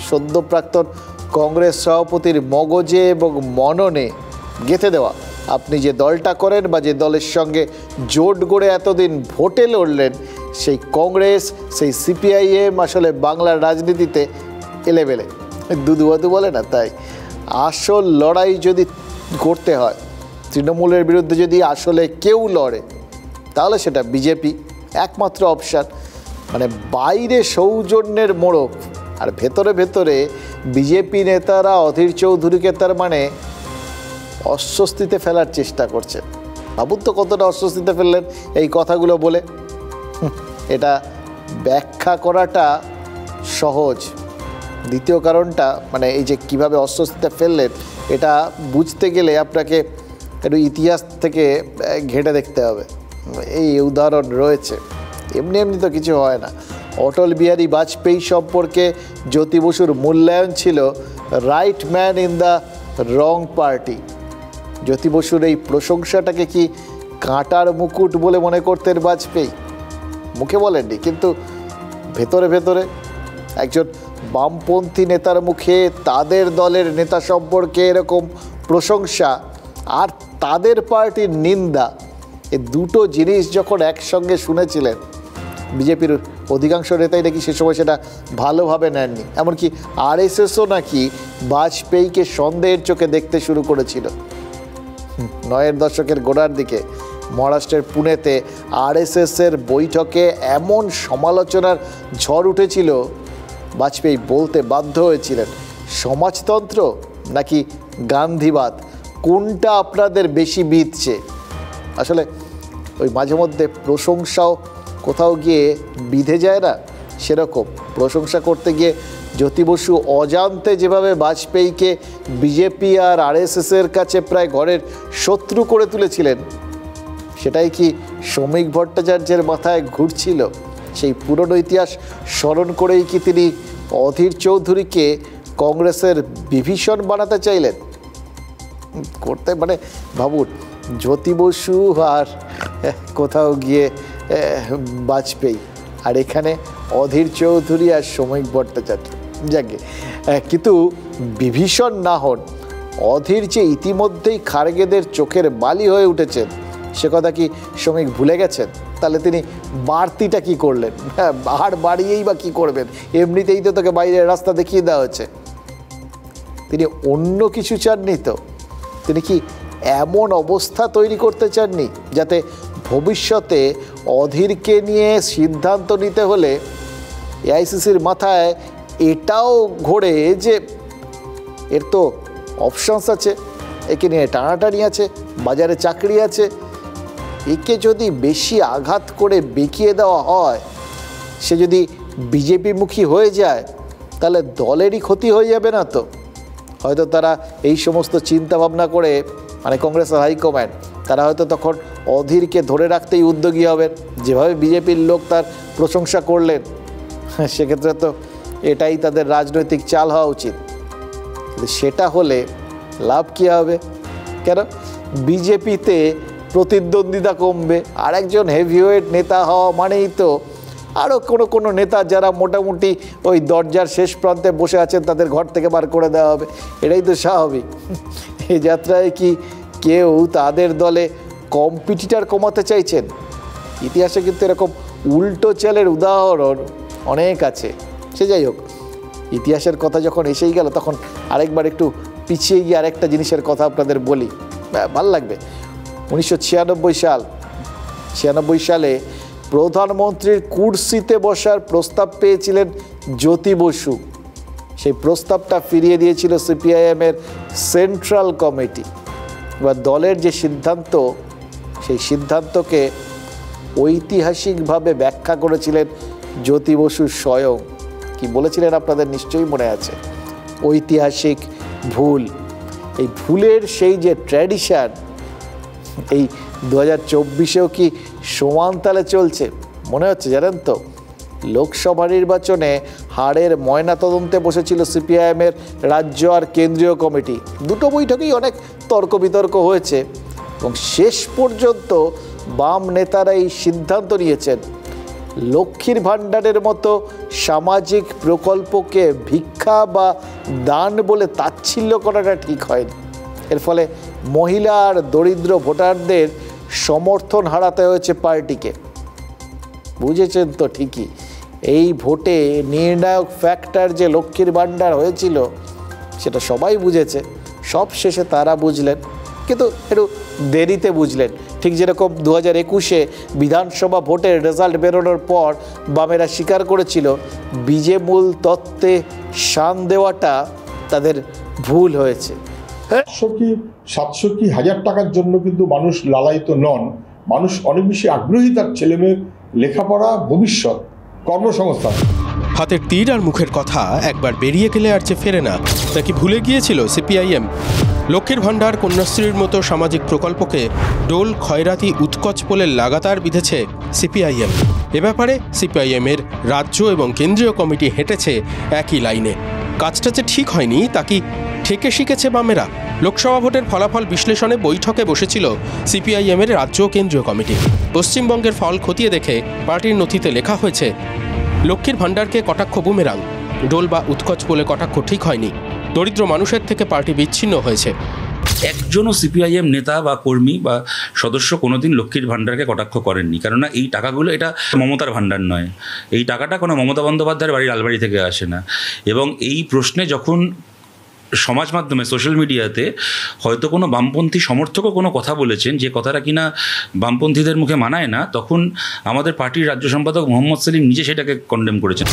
সদ্য প্রাক্তন কংগ্রেস সভাপতির মগজে এবং মননে গেঁথে দেওয়া, আপনি যে দলটা করেন বা যে দলের সঙ্গে জোট গড়ে এতদিন ভোটে লড়লেন, সেই কংগ্রেস, সেই সিপিআইএম আসলে বাংলার রাজনীতিতে এলেবেলে দুদুয়াদু বলে না। তাই আসল লড়াই যদি করতে হয়, তৃণমূলের বিরুদ্ধে যদি আসলে কেউ লড়ে, তাহলে সেটা বিজেপি একমাত্র অপশান। মানে বাইরে সৌজন্যের মোড়ক, আর ভেতরে ভেতরে বিজেপি নেতারা অধীর চৌধুরীকে তার মানে অস্বস্তিতে ফেলার চেষ্টা করছে। ভাবুন তো কতটা অস্বস্তিতে ফেললেন এই কথাগুলো বলে। এটা ব্যাখ্যা করাটা সহজ। দ্বিতীয় কারণটা, মানে এই যে কিভাবে অস্বস্তিতে ফেললেন, এটা বুঝতে গেলে আপনাকে একটু ইতিহাস থেকে ঘেঁটে দেখতে হবে। এই উদাহরণ রয়েছে, এমনি এমনি তো কিছু হয় না। অটল বিহারী বাজপেয়ী সম্পর্কে জ্যোতি বসুর মূল্যায়ন ছিল right man in the wrong party. Jyoti বসুর এই প্রশংসাটাকে কি কাঁটার মুকুট বলে মনে করতেন বাজপেয়ী? মুখে বলেননি, কিন্তু ভেতরে ভেতরে একজন বামপন্থী নেতার মুখে তাদের দলের নেতা সম্পর্কে এরকম প্রশংসা আর তাদের পার্টির নিন্দা, এই দুটো জিনিস যখন একসঙ্গে শুনেছিলেন, বিজেপির অধিকাংশ নেতাই নাকি সে সময় সেটা ভালোভাবে নেননি। এমনকি আরএসএসও নাকি বাজপেয়ীকে সন্দেহের চোখে দেখতে শুরু করেছিল। 90-এর দশকের গোড়ার দিকে মহারাষ্ট্রের পুনেতে আরএসএসের বৈঠকে এমন সমালোচনার ঝড় উঠেছিল, বাজপেয়ী বলতে বাধ্য হয়েছিলেন, সমাজতন্ত্র নাকি গান্ধীবাদ, কোনটা আপনাদের বেশি বিধছে? আসলে ওই মাঝে মধ্যে প্রশংসাও কোথাও গিয়ে বিধে যায় না, সেরকম প্রশংসা করতে গিয়ে জ্যোতি বসু অজান্তে যেভাবে বাজপেয়ীকে বিজেপি আর আরএসএসের কাছে প্রায় ঘরের শত্রু করে তুলেছিলেন, সেটাই কি শ্রমিক ভট্টাচার্যের মাথায় ঘুরছিল? সেই পুরনো ইতিহাস স্মরণ করেই কি তিনি অধীর চৌধুরীকে কংগ্রেসের বিভীষণ বানাতে চাইলেন? করতে মানে ভাবুন, জ্যোতি বসু আর কোথাও গিয়ে বাজপেয়ী, আর এখানে অধীর চৌধুরী আর শ্রমিক ভট্টাচার্য। যাকে কিন্তু বিভীষণ না হন, অধীর যে ইতিমধ্যেই খার্গেদের চোখের বালি হয়ে উঠেছেন, সে কথা কি শ্রমিক ভুলে গেছেন? তাহলে তিনি বাড়তিটা কি করলেন? হ্যাঁ, আর বাড়িয়েই বা কী করবেন? এমনিতেই তো তোকে বাইরের রাস্তা দেখিয়ে দেওয়া হয়েছে। তিনি অন্য কিছু চাননি তো? তিনি কি এমন অবস্থা তৈরি করতে চাননি যাতে ভবিষ্যতে অধীরকে নিয়ে সিদ্ধান্ত নিতে হলে এআইসিসির মাথায় এটাও ঘোরে যে এর তো অপশনস আছে, একে নিয়ে টানাটানি আছে, বাজারে চাকরি আছে, একে যদি বেশি আঘাত করে বেঁকিয়ে দেওয়া হয়, সে যদি বিজেপিমুখী হয়ে যায়, তাহলে দলেরই ক্ষতি হয়ে যাবে না তো? হয়তো তারা এই সমস্ত চিন্তাভাবনা করে, মানে কংগ্রেসের হাইকমান্ড, তারা হয়তো তখন অধীরকে ধরে রাখতেই উদ্যোগী হবেন। যেভাবে বিজেপির লোক তার প্রশংসা করলেন, সেক্ষেত্রে তো এটাই তাদের রাজনৈতিক চাল হওয়া উচিত। সেটা হলে লাভ কী হবে? কেন বিজেপিতে প্রতিদ্বন্দ্বিতা কমবে, আর একজন হেভিওয়েট নেতা হওয়া মানেই তো আরও কোনো নেতা যারা মোটামুটি ওই দরজার শেষ প্রান্তে বসে আছেন তাদের ঘর থেকে বার করে দেওয়া হবে। এটাই তো স্বাভাবিক। এই যাত্রায় কি কেউ তাদের দলে কম্পিটিটার কমাতে চাইছেন? ইতিহাসে কিন্তু এরকম উল্টো চালের উদাহরণ অনেক আছে। সে যাই হোক, ইতিহাসের কথা যখন এসেই গেল, তখন আরেকবার একটু পিছিয়ে গিয়ে আরেকটা জিনিসের কথা আপনাদের বলি, ভাল লাগবে। 1996 সালে প্রধানমন্ত্রীর কুর্সিতে বসার প্রস্তাব পেয়েছিলেন জ্যোতি বসু। সেই প্রস্তাবটা ফিরিয়ে দিয়েছিল সিপিআইএমের সেন্ট্রাল কমিটি। এবার দলের যে সিদ্ধান্ত, সেই সিদ্ধান্তকে ঐতিহাসিকভাবে ব্যাখ্যা করেছিলেন জ্যোতি বসু স্বয়ং। কি বলেছিলেন আপনাদের নিশ্চয়ই মনে আছে, ঐতিহাসিক ভুল। এই ভুলের সেই যে ট্র্যাডিশন, এই 2024-এও কি সমান তালে চলছে মনে হচ্ছে? জানেন তো, লোকসভা নির্বাচনে হারের ময়নাতদন্তে বসেছিল সিপিআইএমের রাজ্য আর কেন্দ্রীয় কমিটি। দুটো বৈঠকেই অনেক তর্ক বিতর্ক হয়েছে এবং শেষ পর্যন্ত বাম নেতারা এই সিদ্ধান্ত নিয়েছেন, লক্ষ্মীর ভাণ্ডারের মতো সামাজিক প্রকল্পকে ভিক্ষা বা দান বলে তাচ্ছিল্য করাটা ঠিক হয়নি। এর ফলে মহিলা আর দরিদ্র ভোটারদের সমর্থন হারাতে হয়েছে পার্টিকে। বুঝেছেন তো ঠিকই, এই ভোটে নির্ণায়ক ফ্যাক্টর যে লক্ষ্মীর ভাণ্ডার হয়েছিল সেটা সবাই বুঝেছে। সব শেষে তারা বুঝলেন, কিন্তু একটু দেরিতে বুঝলেন। ঠিক যেরকম 2021-এ বিধানসভা ভোটের রেজাল্ট বেরোনোর পর বামেরা স্বীকার করেছিল বিজেমূল তত্ত্বে শান দেওয়াটা তাদের ভুল হয়েছে। 700 কি 1000 টাকার জন্য কিন্তু মানুষ লালায়িত নন। মানুষ অনেক বেশি আগ্রহী তার ছেলেমেয়ের লেখাপড়া, ভবিষ্যৎ, কর্মসংস্থান। হাতের তীর আর মুখের কথা একবার বেরিয়ে গেলে আর যে ফেরে না, নাকি ভুলে গিয়েছিল সিপিআইএম? লক্ষ্মীর ভাণ্ডার, কন্যাশ্রীর মতো সামাজিক প্রকল্পকে ডোল খয়রাতি উৎকচ বলে লাগাতার বিঁধেছে সিপিআইএম। এ ব্যাপারে সিপিআইএমের রাজ্য এবং কেন্দ্রীয় কমিটি হেঁটেছে একই লাইনে। কাজটা যে ঠিক হয়নি তা কি থেকে শিখেছে বামেরা? লোকসভা ভোটের ফলাফল বিশ্লেষণে বৈঠকে বসেছিল সিপিআইএমের রাজ্য কেন্দ্রীয় কমিটি। পশ্চিমবঙ্গের ফল খতিয়ে দেখে পার্টির নথিতে লেখা হয়েছে, লক্ষ্মীর ভাণ্ডারকে কটাক্ষ বুমেরাং, ডোল বা উৎকচ বলে কটাক্ষ ঠিক হয়নি, দরিদ্র মানুষের থেকে পার্টি বিচ্ছিন্ন হয়েছে। একজনও সিপিআইএম নেতা বা কর্মী বা সদস্য কোনোদিন লক্ষ্মীর ভাণ্ডারকে কটাক্ষ করেননি, কেননা এই টাকাগুলো এটা মমতার ভাণ্ডার নয়। এই টাকাটা কোনো মমতা বন্দ্যোপাধ্যায়ের বাড়ির আলমারি থেকে আসে না। এবং এই প্রশ্নে যখন সমাজ মাধ্যমে সোশ্যাল মিডিয়াতে হয়তো কোনো বামপন্থী সমর্থকও কোনো কথা বলেছেন যে কথাটা কিনা বামপন্থীদের মুখে মানায় না, তখন আমাদের পার্টির রাজ্য সম্পাদক মোহাম্মদ সেলিম নিজে সেটাকে কন্ডেম করেছেন।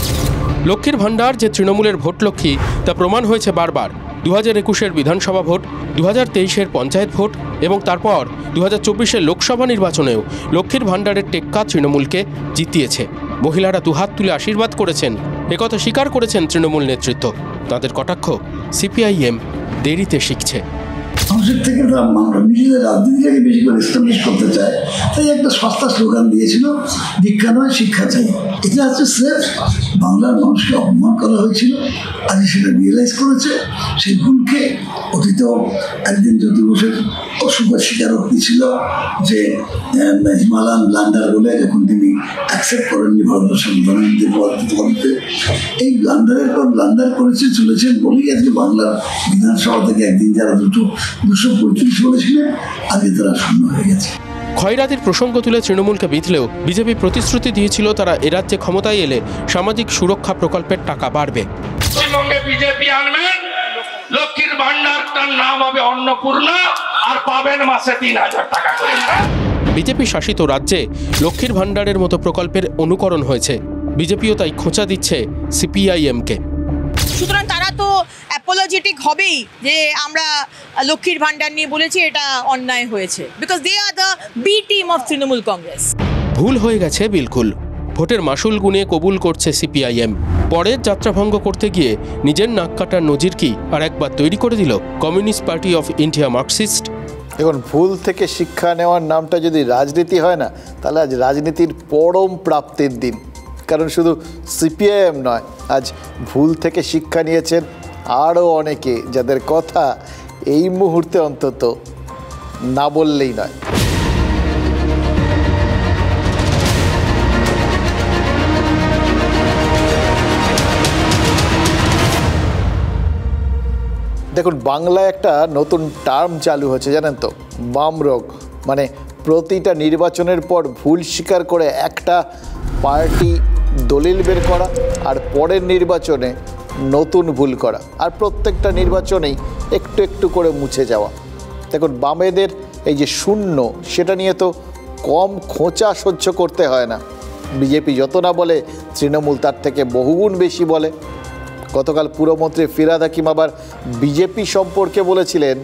লক্ষ্মীর ভাণ্ডার যে তৃণমূলের ভোট লক্ষ্মী তা প্রমাণ হয়েছে বারবার। 2021-এর বিধানসভা ভোট, 2023-এর পঞ্চায়েত ভোট এবং তারপর 2024-এর লোকসভা নির্বাচনেও লক্ষ্মীর ভাণ্ডারের টেক্কা তৃণমূলকে জিতিয়েছে। মহিলারা দুহাত তুলে আশীর্বাদ করেছেন, একথা স্বীকার করেছেন তৃণমূল নেতৃত্ব। তাদের কটাক্ষ সিপিআইএম দেরিতে শিখছে। মানুষের থেকে আমরা নিজেদের রাজনীতিটাকে বেশি করে এস্টাবলিশ করতে চাই, তাই একটা সস্তা স্লোগান দিয়েছিল, দীক্ষা নয় শিক্ষা চাই। এটা হচ্ছে স্রেফ বাংলার মানুষকে অপমান করা হয়েছিল, আজ সেটা রিয়েলাইজ করেছে। সেই ভুলকে অতীতেও একদিন জ্যোতি বসুর অসুখের স্বীকারোক্তি ছিল যে হিমালয়ান ব্লান্ডার বলে, যখন তিনি অ্যাকসেপ্ট করেননি ভারতবর্ষের প্রধানমন্ত্রী পদে, এই ব্লান্ডারের পর ব্লান্ডার করেছে চলেছেন বলেই আজকে বাংলার বিধানসভা থেকে একদিন যারা 235 বলেছিলেন, আজকে তারা শূন্য হয়ে গেছে। ক্ষয়রাতির প্রসঙ্গ তুলে তৃণমূলকে বিঁধলেও বিজেপি প্রতিশ্রুতি দিয়েছিল তারা এ রাজ্যে ক্ষমতায় এলে সামাজিক সুরক্ষা প্রকল্পের টাকা বাড়বে। পশ্চিমবঙ্গে বিজেপি আনবেন, লক্ষ্মীর ভান্ডারটার নাম হবে অন্নপূর্ণা, আর পাবেন মাসে 3000 টাকা করে। বিজেপি শাসিত রাজ্যে লক্ষ্মীর ভাণ্ডারের মতো প্রকল্পের অনুকরণ হয়েছে। বিজেপিও তাই খোঁচা দিচ্ছে সিপিআইএমকে। সুতরাং তারা তো অ্যাপোলজেটিক হবেই যে আমরা লক্ষ্মীর ভাণ্ডার নিয়ে বলেছি এটা অন্যায় হয়েছে, because they are the B team of Trinamool Congress. ভুল হয়ে গেছে বিলকুল। ভোটের মাসুল গুনে কবুল করছে সিপিআইএম। পরের যাত্রাভঙ্গ করতে গিয়ে নিজের নাক কাটার নজির কি আর একবার তৈরি করে দিল communist party of India Marxist. এখন ভুল থেকে শিক্ষা নেওয়ার নামটা যদি রাজনীতি হয় না, তাহলে আজ রাজনীতির পরম প্রাপ্তির দিন। কারণ শুধু সিপিআইএম নয়, আজ ভুল থেকে শিক্ষা নিয়েছেন আরও অনেকে, যাদের কথা এই মুহূর্তে অন্তত না বললেই নয়। দেখুন, বাংলায় একটা নতুন টার্ম চালু হচ্ছে জানেন তো, বামরোগ। মানে প্রতিটা নির্বাচনের পর ভুল স্বীকার করে একটা পার্টি দলিল বের করা, আর পরের নির্বাচনে নতুন ভুল করা, আর প্রত্যেকটা নির্বাচনেই একটু একটু করে মুছে যাওয়া। দেখুন, বামেদের এই যে শূন্য, সেটা নিয়ে তো কম খোঁচা সহ্য করতে হয় না। বিজেপি যত না বলে, তৃণমূল তার থেকে বহুগুণ বেশি বলে। গতকাল পুরমন্ত্রী ফিরহাদ হাকিম আবার বিজেপি সম্পর্কে বলেছিলেন,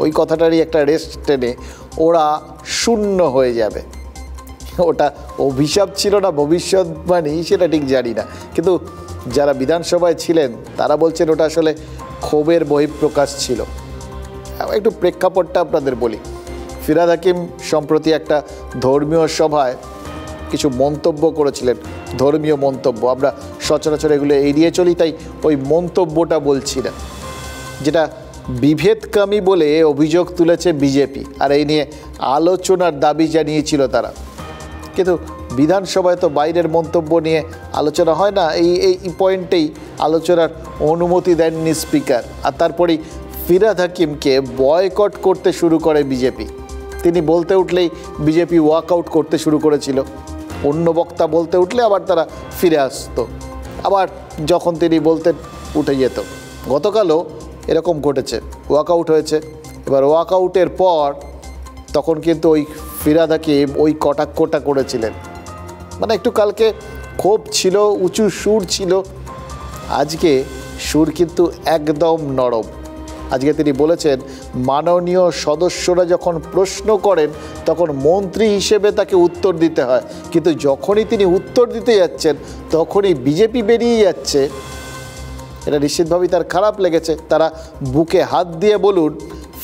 ওই কথাটারই একটা রেস্ট টেনে, ওরা শূন্য হয়ে যাবে। ওটা অভিশাপ ছিল না ভবিষ্যৎবাণী, সেটা ঠিক জানি না, কিন্তু যারা বিধানসভায় ছিলেন তারা বলছেন ওটা আসলে ক্ষোভের বহিঃপ্রকাশ ছিল। একটু প্রেক্ষাপটটা আপনাদের বলি। ফিরহাদ হাকিম সম্প্রতি একটা ধর্মীয় সভায় কিছু মন্তব্য করেছিলেন, ধর্মীয় মন্তব্য। আমরা সচরাচর এগুলো এড়িয়ে চলি, তাই ওই মন্তব্যটা বলছি না, যেটা বিভেদকামী বলে অভিযোগ তুলেছে বিজেপি, আর এই নিয়ে আলোচনার দাবি জানিয়েছিল তারা। কিন্তু বিধানসভায় তো বাইরের মন্তব্য নিয়ে আলোচনা হয় না, এই পয়েন্টেই আলোচনার অনুমতি দেননি স্পিকার। আর তারপরেই ফিরহাদ হাকিমকে বয়কট করতে শুরু করে বিজেপি। তিনি বলতে উঠলেই বিজেপি ওয়াকআউট করতে শুরু করেছিল। অন্য বক্তা বলতে উঠলে আবার তারা ফিরে আসতো, আবার যখন তিনি বলতেন উঠে যেত। গতকালও এরকম ঘটেছে, ওয়াকআউট হয়েছে। এবার ওয়াকআউটের পর তখন কিন্তু ওই ফিরহাদ হাকিম ওই কটাক্ষটা করেছিলেন। মানে একটু কালকে ক্ষোভ ছিল, উঁচু সুর ছিল, আজকে সুর কিন্তু একদম নরম। আজকে তিনি বলেছেন, মাননীয় সদস্যরা যখন প্রশ্ন করেন তখন মন্ত্রী হিসেবে তাকে উত্তর দিতে হয়, কিন্তু যখনই তিনি উত্তর দিতে যাচ্ছেন তখনই বিজেপি বেরিয়ে যাচ্ছে। এটা নিশ্চিতভাবেই তার খারাপ লেগেছে। তারা বুকে হাত দিয়ে বলুন,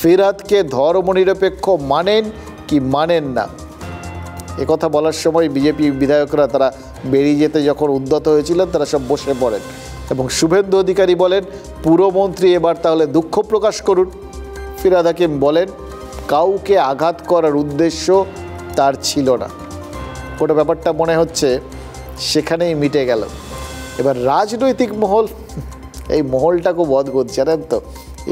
ফিরহাদকে ধর্মনিরপেক্ষ মানেন কি মানেন না। একথা বলার সময় বিজেপি বিধায়করা তারা বেরিয়ে যেতে যখন উদ্যত হয়েছিলেন, তারা সব বসে পড়েন। এবং শুভেন্দু অধিকারী বলেন পুরমন্ত্রী এবার তাহলে দুঃখ প্রকাশ করুন। ফিরহাদ হাকিম বলেন কাউকে আঘাত করার উদ্দেশ্য তার ছিল না। গোটা ব্যাপারটা মনে হচ্ছে সেখানেই মিটে গেল। এবার রাজনৈতিক মহল, এই মহলটা খুব অদ্ভুত জানেন তো,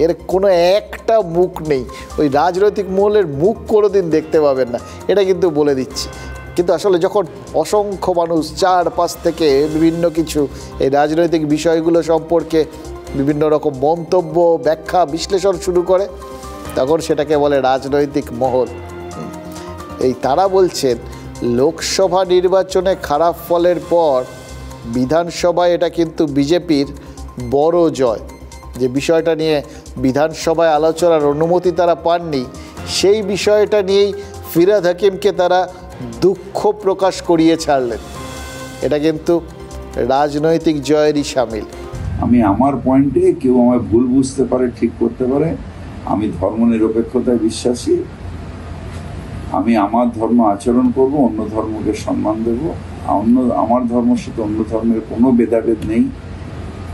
এর কোনো একটা মুখ নেই। ওই রাজনৈতিক মহলের মুখ কোনোদিন দেখতে পাবেন না, এটা কিন্তু বলে দিচ্ছি। কিন্তু আসলে যখন অসংখ্য মানুষ চারপাশ থেকে বিভিন্ন কিছু এই রাজনৈতিক বিষয়গুলো সম্পর্কে বিভিন্ন রকম মন্তব্য, ব্যাখ্যা, বিশ্লেষণ শুরু করে, তখন সেটাকে বলে রাজনৈতিক মহল। এই তারা বলছেন লোকসভা নির্বাচনে খারাপ ফলের পর বিধানসভায় এটা কিন্তু বিজেপির বড় জয়। যে বিষয়টা নিয়ে বিধানসভায় আলোচনার অনুমতি তারা পাননি, সেই বিষয়টা নিয়েই ফিরহাদ হাকিমকে তারা দুঃখ প্রকাশ করিয়ে ছাড়লেন। এটা কিন্তু রাজনৈতিক জয়েরই সামিল। আমি আমার পয়েন্টে, কেউ আমায় ভুল বুঝতে পারে, ঠিক করতে পারে। আমি ধর্মনিরপেক্ষতায় বিশ্বাসী। আমি আমার ধর্ম আচরণ করব, অন্য ধর্মকে সম্মান দেব। আমার ধর্মের সাথে অন্য ধর্মের কোনো ভেদাভেদ নেই,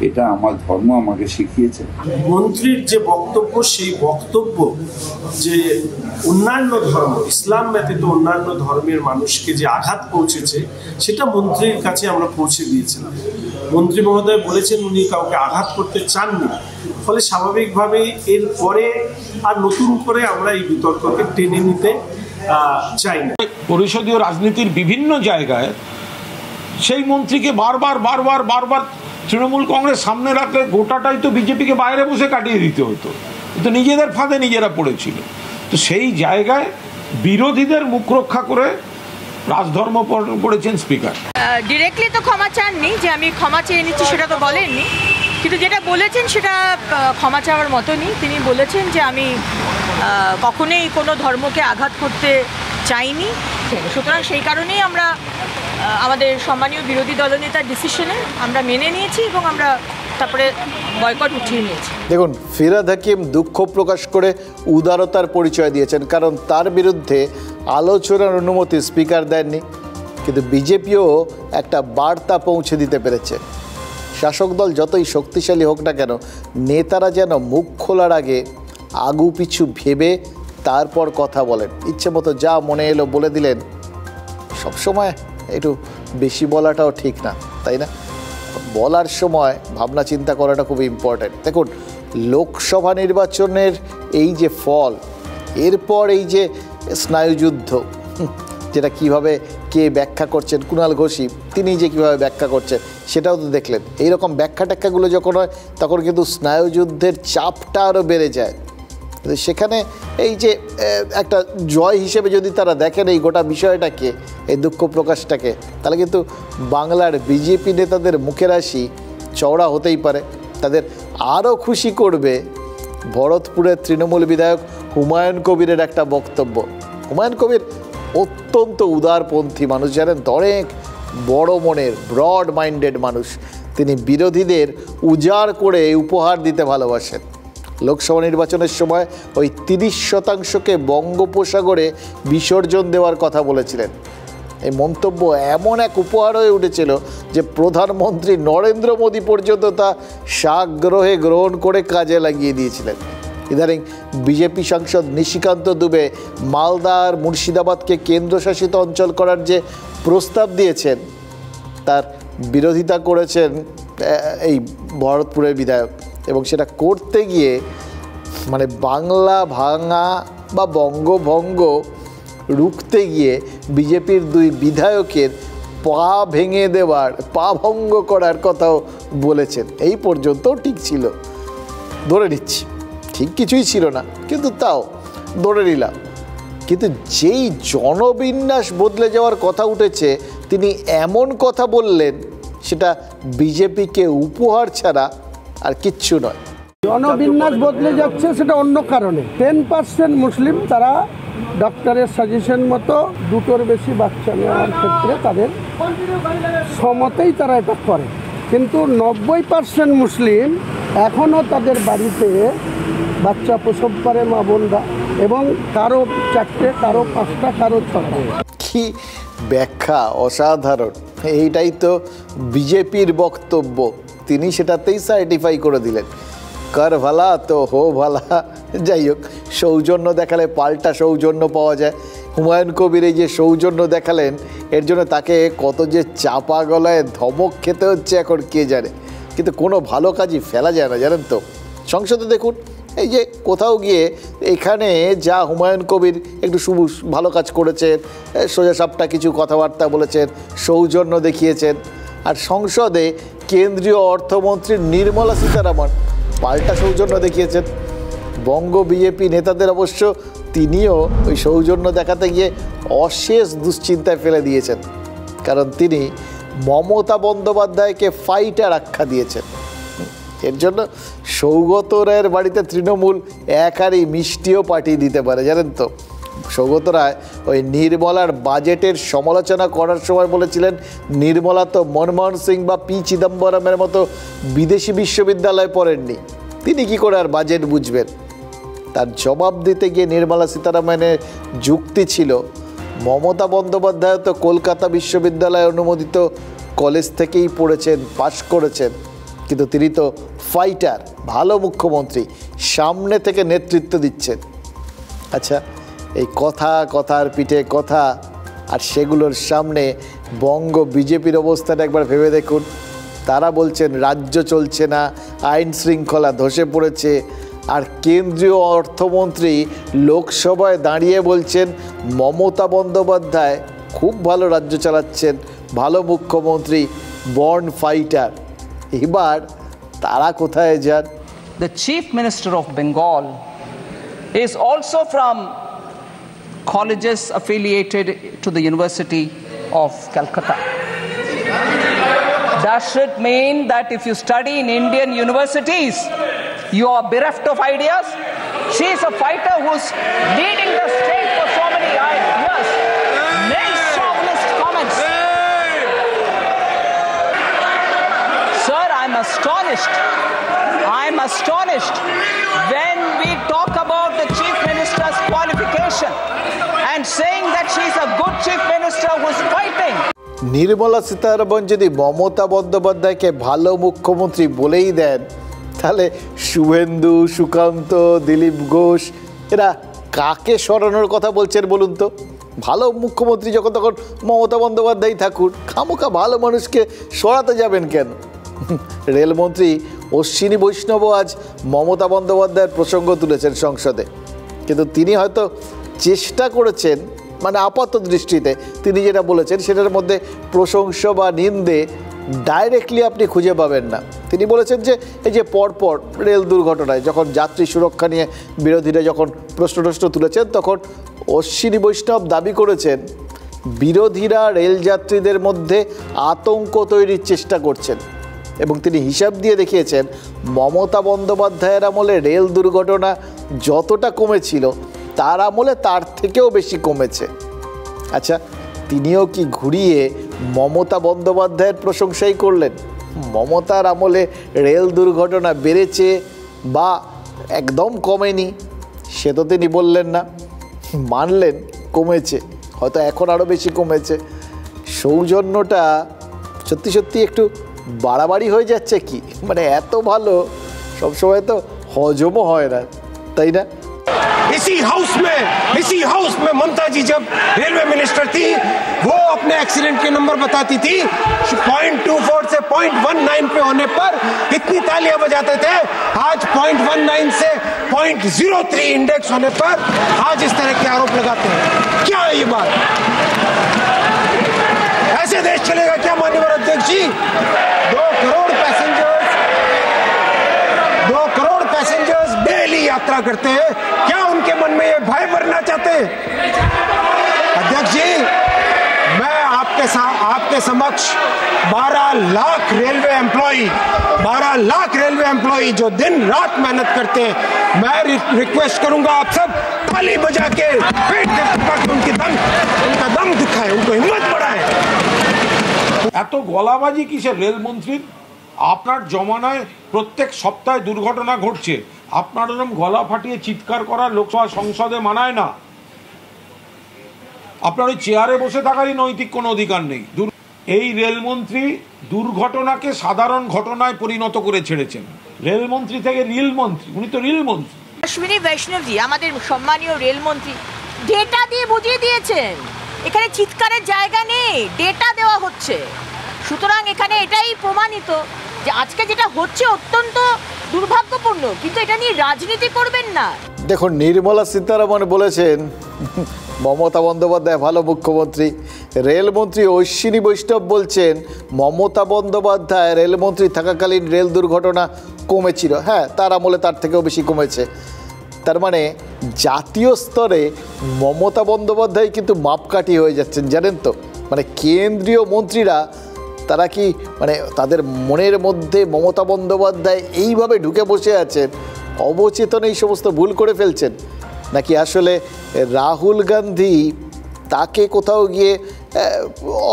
এটা আমার ধর্ম আমাকে শিখিয়েছে। মন্ত্রীর যে বক্তব্য, সেই বক্তব্য যে অন্যান্য ধর্ম, ইসলাম ব্যতীত অন্যান্য ধর্মের মানুষকে যে আঘাত পৌঁছেছে, সেটা মন্ত্রীর কাছে আমরা পৌঁছে দিয়েছিলাম। মন্ত্রী মহোদয় বলেছেন উনি কাউকে আঘাত করতে চাননি, ফলে স্বাভাবিকভাবেই এর পরে আর নতুন করে আমরা এই বিতর্ককে টেনে নিতে চাই না। পরিষদীয় রাজনীতির বিভিন্ন জায়গায় সেই মন্ত্রীকে বারবার তৃণমূল কংগ্রেস সামনে রাখলে গোটাটাই তো বিজেপিকে বাইরে বসে কাটিয়ে দিতে হতো, তো নিজেদের ফাঁদে নিজেরা পড়েছিল। তো সেই জায়গায় বিরোধীদের মুখ রক্ষা করে রাজধর্ম পড়েছেন স্পিকার। ডিরেক্টলি তো ক্ষমা চাননি, যে আমি ক্ষমা চেয়ে নিচ্ছি সেটা তো বলেননি, কিন্তু যেটা বলেছেন সেটা ক্ষমা চাওয়ার মতনই। তিনি বলেছেন যে আমি কখনোই কোনো ধর্মকে আঘাত করতে চাইনি, সুতরাং সেই কারণেই আমরা আমাদের সম্মানীয় বিরোধী দলনেতার ডিসিশনে আমরা মেনে নিয়েছি এবং আমরা তারপরে বয়কট উঠিয়ে নিয়েছি। দেখুন, ফিরহাদ হাকিম দুঃখ প্রকাশ করে উদারতার পরিচয় দিয়েছেন, কারণ তার বিরুদ্ধে আলোচনার অনুমতি স্পিকার দেননি। কিন্তু বিজেপিও একটা বার্তা পৌঁছে দিতে পেরেছে। শাসক দল যতই শক্তিশালী হোক না কেন, নেতারা যেন মুখ খোলার আগে আগু পিছু ভেবে তারপর কথা বলেন। ইচ্ছে মতো যা মনে এলো বলে দিলেন, সবসময় একটু বেশি বলাটাও ঠিক না, তাই না? বলার সময় ভাবনা চিন্তা করাটা খুব ইম্পর্ট্যান্ট। দেখুন, লোকসভা নির্বাচনের এই যে ফল, এরপর এই যে স্নায়ুযুদ্ধ, যেটা কিভাবে কে ব্যাখ্যা করছেন, কুণাল ঘোষী তিনি যে কিভাবে ব্যাখ্যা করছেন সেটাও তো দেখলেন। এইরকম ব্যাখ্যা ট্যাখ্যাগুলো যখন হয় তখন কিন্তু স্নায়ুযুদ্ধের চাপটা আরও বেড়ে যায়। সেখানে এই যে একটা জয় হিসেবে যদি তারা দেখেন এই গোটা বিষয়টাকে, এই দুঃখ প্রকাশটাকে, তাহলে কিন্তু বাংলার বিজেপি নেতাদের মুখের হাসি চওড়া হতেই পারে। তাদের আরও খুশি করবে ভরতপুরের তৃণমূল বিধায়ক হুমায়ুন কবিরের একটা বক্তব্য। হুমায়ুন কবির অত্যন্ত উদারপন্থী মানুষ, জানেন, অনেক বড় মনের, ব্রড মাইন্ডেড মানুষ। তিনি বিরোধীদের উজাড় করে উপহার দিতে ভালোবাসেন। লোকসভা নির্বাচনের সময় ওই 30%কে বঙ্গোপসাগরে বিসর্জন দেওয়ার কথা বলেছিলেন। এই মন্তব্য এমন এক উপহার হয়ে উঠেছিল যে প্রধানমন্ত্রী নরেন্দ্র মোদী পর্যন্ত তা সাগ্রহে গ্রহণ করে কাজে লাগিয়ে দিয়েছিলেন। ইদানিং বিজেপি সাংসদ নিশিকান্ত দুবে মালদা আর মুর্শিদাবাদকে কেন্দ্রশাসিত অঞ্চল করার যে প্রস্তাব দিয়েছেন, তার বিরোধিতা করেছেন এই ভরতপুরের বিধায়ক। এবং সেটা করতে গিয়ে মানে বাংলা ভাঙা বা বঙ্গভঙ্গ রুখতে গিয়ে বিজেপির দুই বিধায়কের পা ভেঙে দেওয়ার, পা ভঙ্গ করার কথাও বলেছেন। এই পর্যন্ত ঠিক ছিল, ধরে নিচ্ছি ঠিক কিছুই ছিল না, কিন্তু তাও ধরে নিলাম। কিন্তু যেই জনবিন্যাস বদলে যাওয়ার কথা উঠেছে, তিনি এমন কথা বললেন সেটা বিজেপিকে উপহার ছাড়া আর কিচ্ছু নয়। জনবিন্যাস বদলে যাচ্ছে সেটা অন্য কারণে। 10% মুসলিম তারা ডক্টরের সাজেশন মতো দুটোর বেশি বাচ্চা নেওয়ার ক্ষেত্রে তাদের সমতেই তারা এটা করে, কিন্তু 90% মুসলিম এখনও তাদের বাড়িতে বাচ্চা প্রসব করে মা বোনরা, এবং কারো 4টে, কারো 5টা, কারো 6টা। কি ব্যাখ্যা, অসাধারণ! এইটাই তো বিজেপির বক্তব্য। তিনি সেটাতেই সার্টিফাই করে দিলেন। কর ভালা তো হো ভালা। যাই হোক, সৌজন্য দেখালে পাল্টা সৌজন্য পাওয়া যায়। হুমায়ুন কবির এই যে সৌজন্য দেখালেন, এর জন্য তাকে কত যে চাপা গলায় ধমক খেতে হচ্ছে এখন কে জানে, কিন্তু কোনো ভালো কাজই ফেলা যায় না, জানেন তো। সংসদে দেখুন, এই যে কোথাও গিয়ে এখানে যা হুমায়ুন কবির একটু ভালো কাজ করেছেন, সোজাসাপটা কিছু কথাবার্তা বলেছেন, সৌজন্য দেখিয়েছেন, আর সংসদে কেন্দ্রীয় অর্থমন্ত্রী নির্মলা সীতারামন পাল্টা সৌজন্য দেখিয়েছেন। বঙ্গ বিজেপি নেতাদের অবশ্য তিনিও ওই সৌজন্য দেখাতে গিয়ে অশেষ দুশ্চিন্তায় ফেলে দিয়েছেন, কারণ তিনি মমতা বন্দ্যোপাধ্যায়কে ফাইটার আখ্যা দিয়েছেন। এর জন্য সৌগত রায়ের বাড়িতে তৃণমূল একারই মিষ্টিও পাঠিয়ে দিতে পারে, জানেন তো। সৌগত রায় ওই নির্মলার বাজেটের সমালোচনা করার সময় বলেছিলেন, নির্মলা তো মনমোহন সিং বা পি চিদম্বরমের মতো বিদেশি বিশ্ববিদ্যালয়ে পড়েননি, তিনি কি করে আর বাজেট বুঝবেন। তার জবাব দিতে গিয়ে নির্মলা সীতারামনের যুক্তি ছিল, মমতা বন্দ্যোপাধ্যায় তো কলকাতা বিশ্ববিদ্যালয়ে অনুমোদিত কলেজ থেকেই পড়েছেন, পাশ করেছেন, কিন্তু তিনি তো ফাইটার, ভালো মুখ্যমন্ত্রী, সামনে থেকে নেতৃত্ব দিচ্ছেন। আচ্ছা, এই কথার পিঠে কথা, আর সেগুলোর সামনে বঙ্গ বিজেপির অবস্থাটা একবার ভেবে দেখুন। তারা বলছেন রাজ্য চলছে না, আইন শৃঙ্খলা ধসে পড়েছে, আর কেন্দ্রীয় অর্থমন্ত্রী লোকসভায় দাঁড়িয়ে বলছেন মমতা বন্দ্যোপাধ্যায় খুব ভালো রাজ্য চালাচ্ছেন, ভালো মুখ্যমন্ত্রী, বর্ন ফাইটার। এবার তারা কোথায় যান? The Chief Minister of Bengal is also from colleges affiliated to the University of Calcutta. That should mean that if you study in Indian universities, you are bereft of ideas. She is a fighter who's leading the state for so many years. Makes chauvinist comments. Sir, I'm astonished when we talk about the Chief Minister's qualification and saying that she's a good Chief Minister who's fighting. Nirmala Sitharaman যদি মমতা বন্দ্যোপাধ্যায়কে ভালো মুখ্যমন্ত্রী বলেই দেন, তাহলে শুভেন্দু, সুকান্ত, দিলীপ ঘোষ এরা কাকে সরানোর কথা বলছেন বলুন তো? ভালো মুখ্যমন্ত্রী যখন তখন মমতা বন্দ্যোপাধ্যায় থাকুন, খামোখা ভালো মানুষকে সরাতে যাবেন কেন? রেলমন্ত্রী অশ্বিনী বৈষ্ণব আজ মমতা বন্দ্যোপাধ্যায়ের প্রসঙ্গ তুলেছেন সংসদে, কিন্তু তিনি হয়তো চেষ্টা করেছেন, মানে আপাত দৃষ্টিতে তিনি যেটা বলেছেন সেটার মধ্যে প্রশংসা বা নিন্দে ডাইরেক্টলি আপনি খুঁজে পাবেন না। তিনি বলেছেন যে এই যে পরপর রেল দুর্ঘটনায় যখন যাত্রী সুরক্ষা নিয়ে বিরোধীরা যখন প্রশ্ন তুলেছেন, তখন অশ্বিনী বৈষ্ণব দাবি করেছেন বিরোধীরা রেলযাত্রীদের মধ্যে আতঙ্ক তৈরির চেষ্টা করছেন, এবং তিনি হিসাব দিয়ে দেখিয়েছেন মমতা বন্দ্যোপাধ্যায়ের আমলে রেল দুর্ঘটনা যতটা কমেছিল তার আমলে তার থেকেও বেশি কমেছে। আচ্ছা, তিনিও কি ঘুরিয়ে মমতা বন্দ্যোপাধ্যায়ের প্রশংসাই করলেন? মমতার আমলে রেল দুর্ঘটনা বেড়েছে বা একদম কমেনি সে তো তিনি বললেন না, মানলেন কমেছে, হয়তো এখন আরও বেশি কমেছে। সৌজন্যটা সত্যি একটু বাড়াবাড়ি হয়ে যাচ্ছে কি, মানে এত ভালো সবসময় তো হজমও হয় না, তাই না? इसी हाउस में ममता जी जब रेलवे मिनिस्टर थी, वो अपने एक्सीडेंट के नंबर बताती थी, 0.24 से 0.19 पे होने पर इतनी तालियां बजाते थे। आज 0.19 से 0.03 इंडेक्स होने पर आज इस तरह के आरोप लगाते हैं। क्या है ये बात? ऐसे देश चलेगा क्या माननीय अध्यक्ष जी? 2 करोड़ पैसेंजर्स डेली यात्रा करते हैं, क्या उनके मन में ये भय भरना चाहते हैं? अध्यक्ष जी, मैं आपके समक्ष 12 लाख रेलवे एम्प्लॉई जो दिन रात मेहनत करते हैं, मैं रिक्वेस्ट करूंगा आप सब ताली बजा के पेट उनका दम दिखाएं, उनको हिम्मत बढ़ाएं। এত গলাবাজি কিসের রেলমন্ত্রীর? আপনার জমানায় প্রত্যেক সপ্তাহে দুর্ঘটনা ঘটছে, আপনার এরকম গলা ফাটিয়ে চিৎকার করা লোকসভা সংসদে মানায় না। আপনার ওই চেয়ারে বসে থাকারই নৈতিক কোনো অধিকার নেই। এই রেলমন্ত্রী দুর্ঘটনাকে সাধারণ ঘটনায় পরিণত করে ছেড়েছেন। রেলমন্ত্রী থেকে রিল মন্ত্রী, উনি তো রিল মন্ত্রী। অশ্বিনী বৈষ্ণবজি আমাদের সম্মানীয় রেলমন্ত্রী ডেটা দিয়ে বুঝিয়ে দিয়েছেন এখানে চিৎকারের জায়গা নেই, ডেটা দেওয়া হচ্ছে। সুতরাং এখানে এটাই প্রমাণিত যে আজকে যেটা হচ্ছে অত্যন্ত দুর্ভাগ্যপূর্ণ, কিন্তু এটা নিয়ে রাজনীতি করবেন না। দেখুন, নির্মলা সীতারামন বলেছেন মমতা বন্দ্যোপাধ্যায় ভালো মুখ্যমন্ত্রী। রেলমন্ত্রী অশ্বিনী বৈষ্ণব বলছেন মমতা বন্দ্যোপাধ্যায় রেলমন্ত্রী থাকাকালীন রেল দুর্ঘটনা কমেছিল। হ্যাঁ, তার আমলে তার থেকেও বেশি কমেছে। তার মানে জাতীয় স্তরে মমতা বন্দ্যোপাধ্যায় কিন্তু মাপকাঠি হয়ে যাচ্ছেন, জানেন তো। মানে কেন্দ্রীয় মন্ত্রীরা তারা কি মানে তাদের মনের মধ্যে মমতা বন্দ্যোপাধ্যায় এইভাবে ঢুকে বসে আছেন, অবচেতনে এই সমস্ত ভুল করে ফেলছেন, নাকি আসলে রাহুল গান্ধী তাকে কোথাও গিয়ে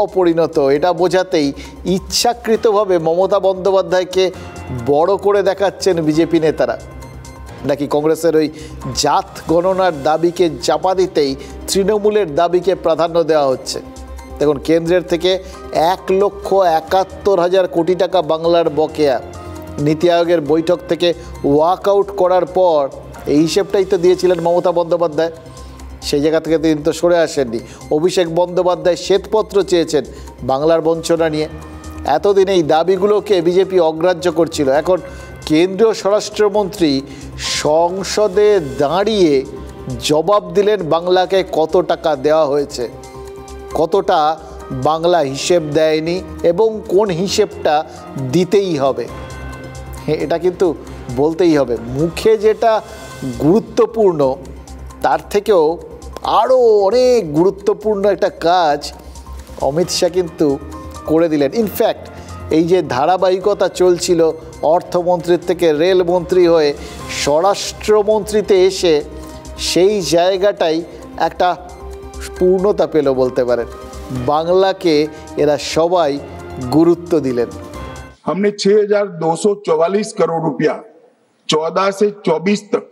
অপরিণত এটা বোঝাতেই ইচ্ছাকৃতভাবে মমতা বন্দ্যোপাধ্যায়কে বড় করে দেখাচ্ছেন বিজেপি নেতারা, নাকি কংগ্রেসের ওই জাত গণনার দাবিকে চাপা দিতেই তৃণমূলের দাবিকে প্রাধান্য দেওয়া হচ্ছে। দেখুন, কেন্দ্রের থেকে 1,71,000 কোটি টাকা বাংলার বকেয়া নীতি আয়োগের বৈঠক থেকে ওয়াকআউট করার পর এই হিসেবটাই তো দিয়েছিলেন মমতা বন্দ্যোপাধ্যায়। সেই জায়গা থেকে তিনি তো সরে আসেননি। অভিষেক বন্দ্যোপাধ্যায় শ্বেতপত্র চেয়েছেন বাংলার বঞ্চনা নিয়ে। এতদিন এই দাবিগুলোকে বিজেপি অগ্রাহ্য করছিল। এখন কেন্দ্রীয় স্বরাষ্ট্রমন্ত্রী সংসদে দাঁড়িয়ে জবাব দিলেন বাংলাকে কত টাকা দেওয়া হয়েছে, কতটা বাংলা হিসেব দেয়নি এবং কোন হিসেবটা দিতেই হবে। এটা কিন্তু বলতেই হবে। মুখে যেটা গুরুত্বপূর্ণ তার থেকেও আরও অনেক গুরুত্বপূর্ণ একটা কাজ অমিত শাহ কিন্তু করে দিলেন। ইনফ্যাক্ট এই যে ধারাবাহিকতা চলছিল অর্থমন্ত্রীর থেকে রেলমন্ত্রী হয়ে স্বরাষ্ট্রমন্ত্রীতে এসে সেই জায়গাটাই একটা পূর্ণতা পেল বলতে পারেন। বাংলাকে এরা সবাই গুরুত্ব দিলেন। हमने 6,244 करोड़ रुपया 14 से 24 तक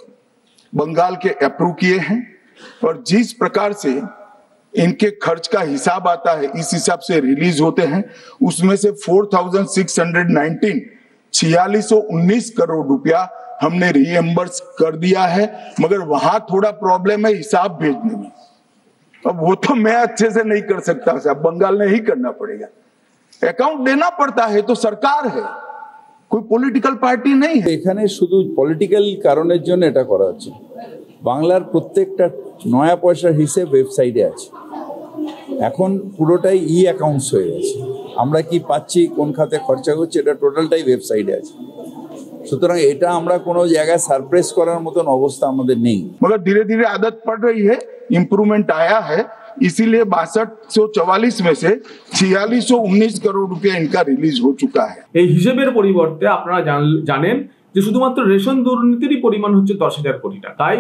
बंगाल के अप्रूव किए हैं और जिस प्रकार से इनके खर्च का हिसाब आता है इस हिसाब से रिलीज होते हैं। उसमें से 4,619 4619 करोड़ रुपया हमने रीएम्बर्स कर दिया है, मगर वहां थोड़ा प्रॉब्लम है हिसाब भेजने में। अब वो तो मैं अच्छे से नहीं कर सकता, साहब बंगाल ने ही करना पड़ेगा। অ্যাকাউন্ট দেনা পড়তা है तो सरकार है, कोई পলিটিক্যাল পার্টি নেই। এখানে শুধু পলিটিক্যাল কারণের জন্য এটা করা হচ্ছে। বাংলার প্রত্যেকটা নয়া পয়সার হিসেব ওয়েবসাইটে আছে, এখন পুরোটাই ই অ্যাকাউন্টস হয়ে গেছে। আমরা কি পাচ্ছি, কোন খাতে খরচা করছে, এটা টোটালটাই ওয়েবসাইটে আছে। সুতরাং এটা আমরা কোনো জায়গায় সারপ্রাইজ করার মতন অবস্থা আমাদের নেই। मगर धीरे धीरे आदत पड़ रही है, इम्प्रूवमेंट आया है, इसीलिए 6244 में से 4619 करोड़ रुपया इनका रिलीज हो चुका है। এই হিসেবের পরিবর্তে আপনারা জানেন যে শুধুমাত্র রেশন দুর্নীতিরই পরিমাণ হচ্ছে 10,000 কোটি টাকা। তাই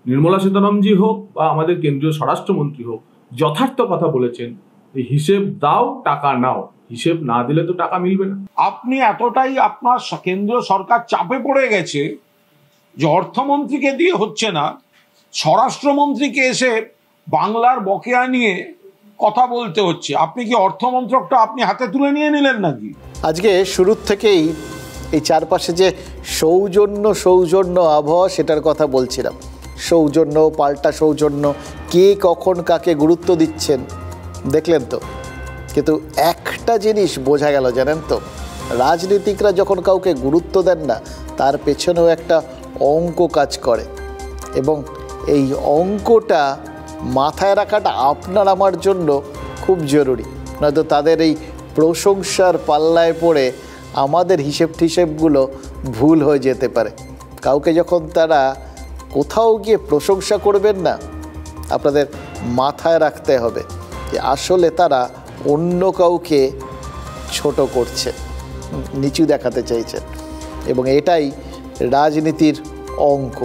নির্মলা সীতারামনজি হোক বা আমাদের কেন্দ্রীয় স্বরাষ্ট্রমন্ত্রী হোক যথার্থ কথা বলেছেন, এই হিসেব দাও টাকা নাও, হিসেব না দিলে তো টাকা মিলবে না। আপনি এতটাই আপনার কেন্দ্রীয় সরকার চাপে পড়ে গেছে যে অর্থমন্ত্রীকে দিয়ে হচ্ছে না, স্বরাষ্ট্রমন্ত্রীকে এসে বাংলার বকেয়া নিয়ে কথা বলতে হচ্ছে। আপনি কি অর্থমন্ত্রকটা আপনি হাতে তুলে নিয়ে নিলেন নাকি? আজকে শুরুর থেকেই এই চারপাশে যে সৌজন্য আবহাওয়া সেটার কথা বলছিলাম। সৌজন্য, পাল্টা সৌজন্য, কে কখন কাকে গুরুত্ব দিচ্ছেন দেখলেন তো। কিন্তু একটা জিনিস বোঝা গেল জানেন তো, রাজনীতিকরা যখন কাউকে গুরুত্ব দেন না তার পেছনেও একটা অঙ্ক কাজ করে, এবং এই অঙ্কটা মাথায় রাখাটা আপনার আমার জন্য খুব জরুরি। নয়তো তাদের এই প্রশংসার পাল্লায় পড়ে আমাদের হিসেবগুলো ভুল হয়ে যেতে পারে। কাউকে যখন তারা কোথাও গিয়ে প্রশংসা করবেন না, আপনাদের মাথায় রাখতে হবে যে আসলে তারা অন্য কাউকে ছোট করছে, নিচু দেখাতে চাইছে, এবং এটাই রাজনীতির অঙ্ক।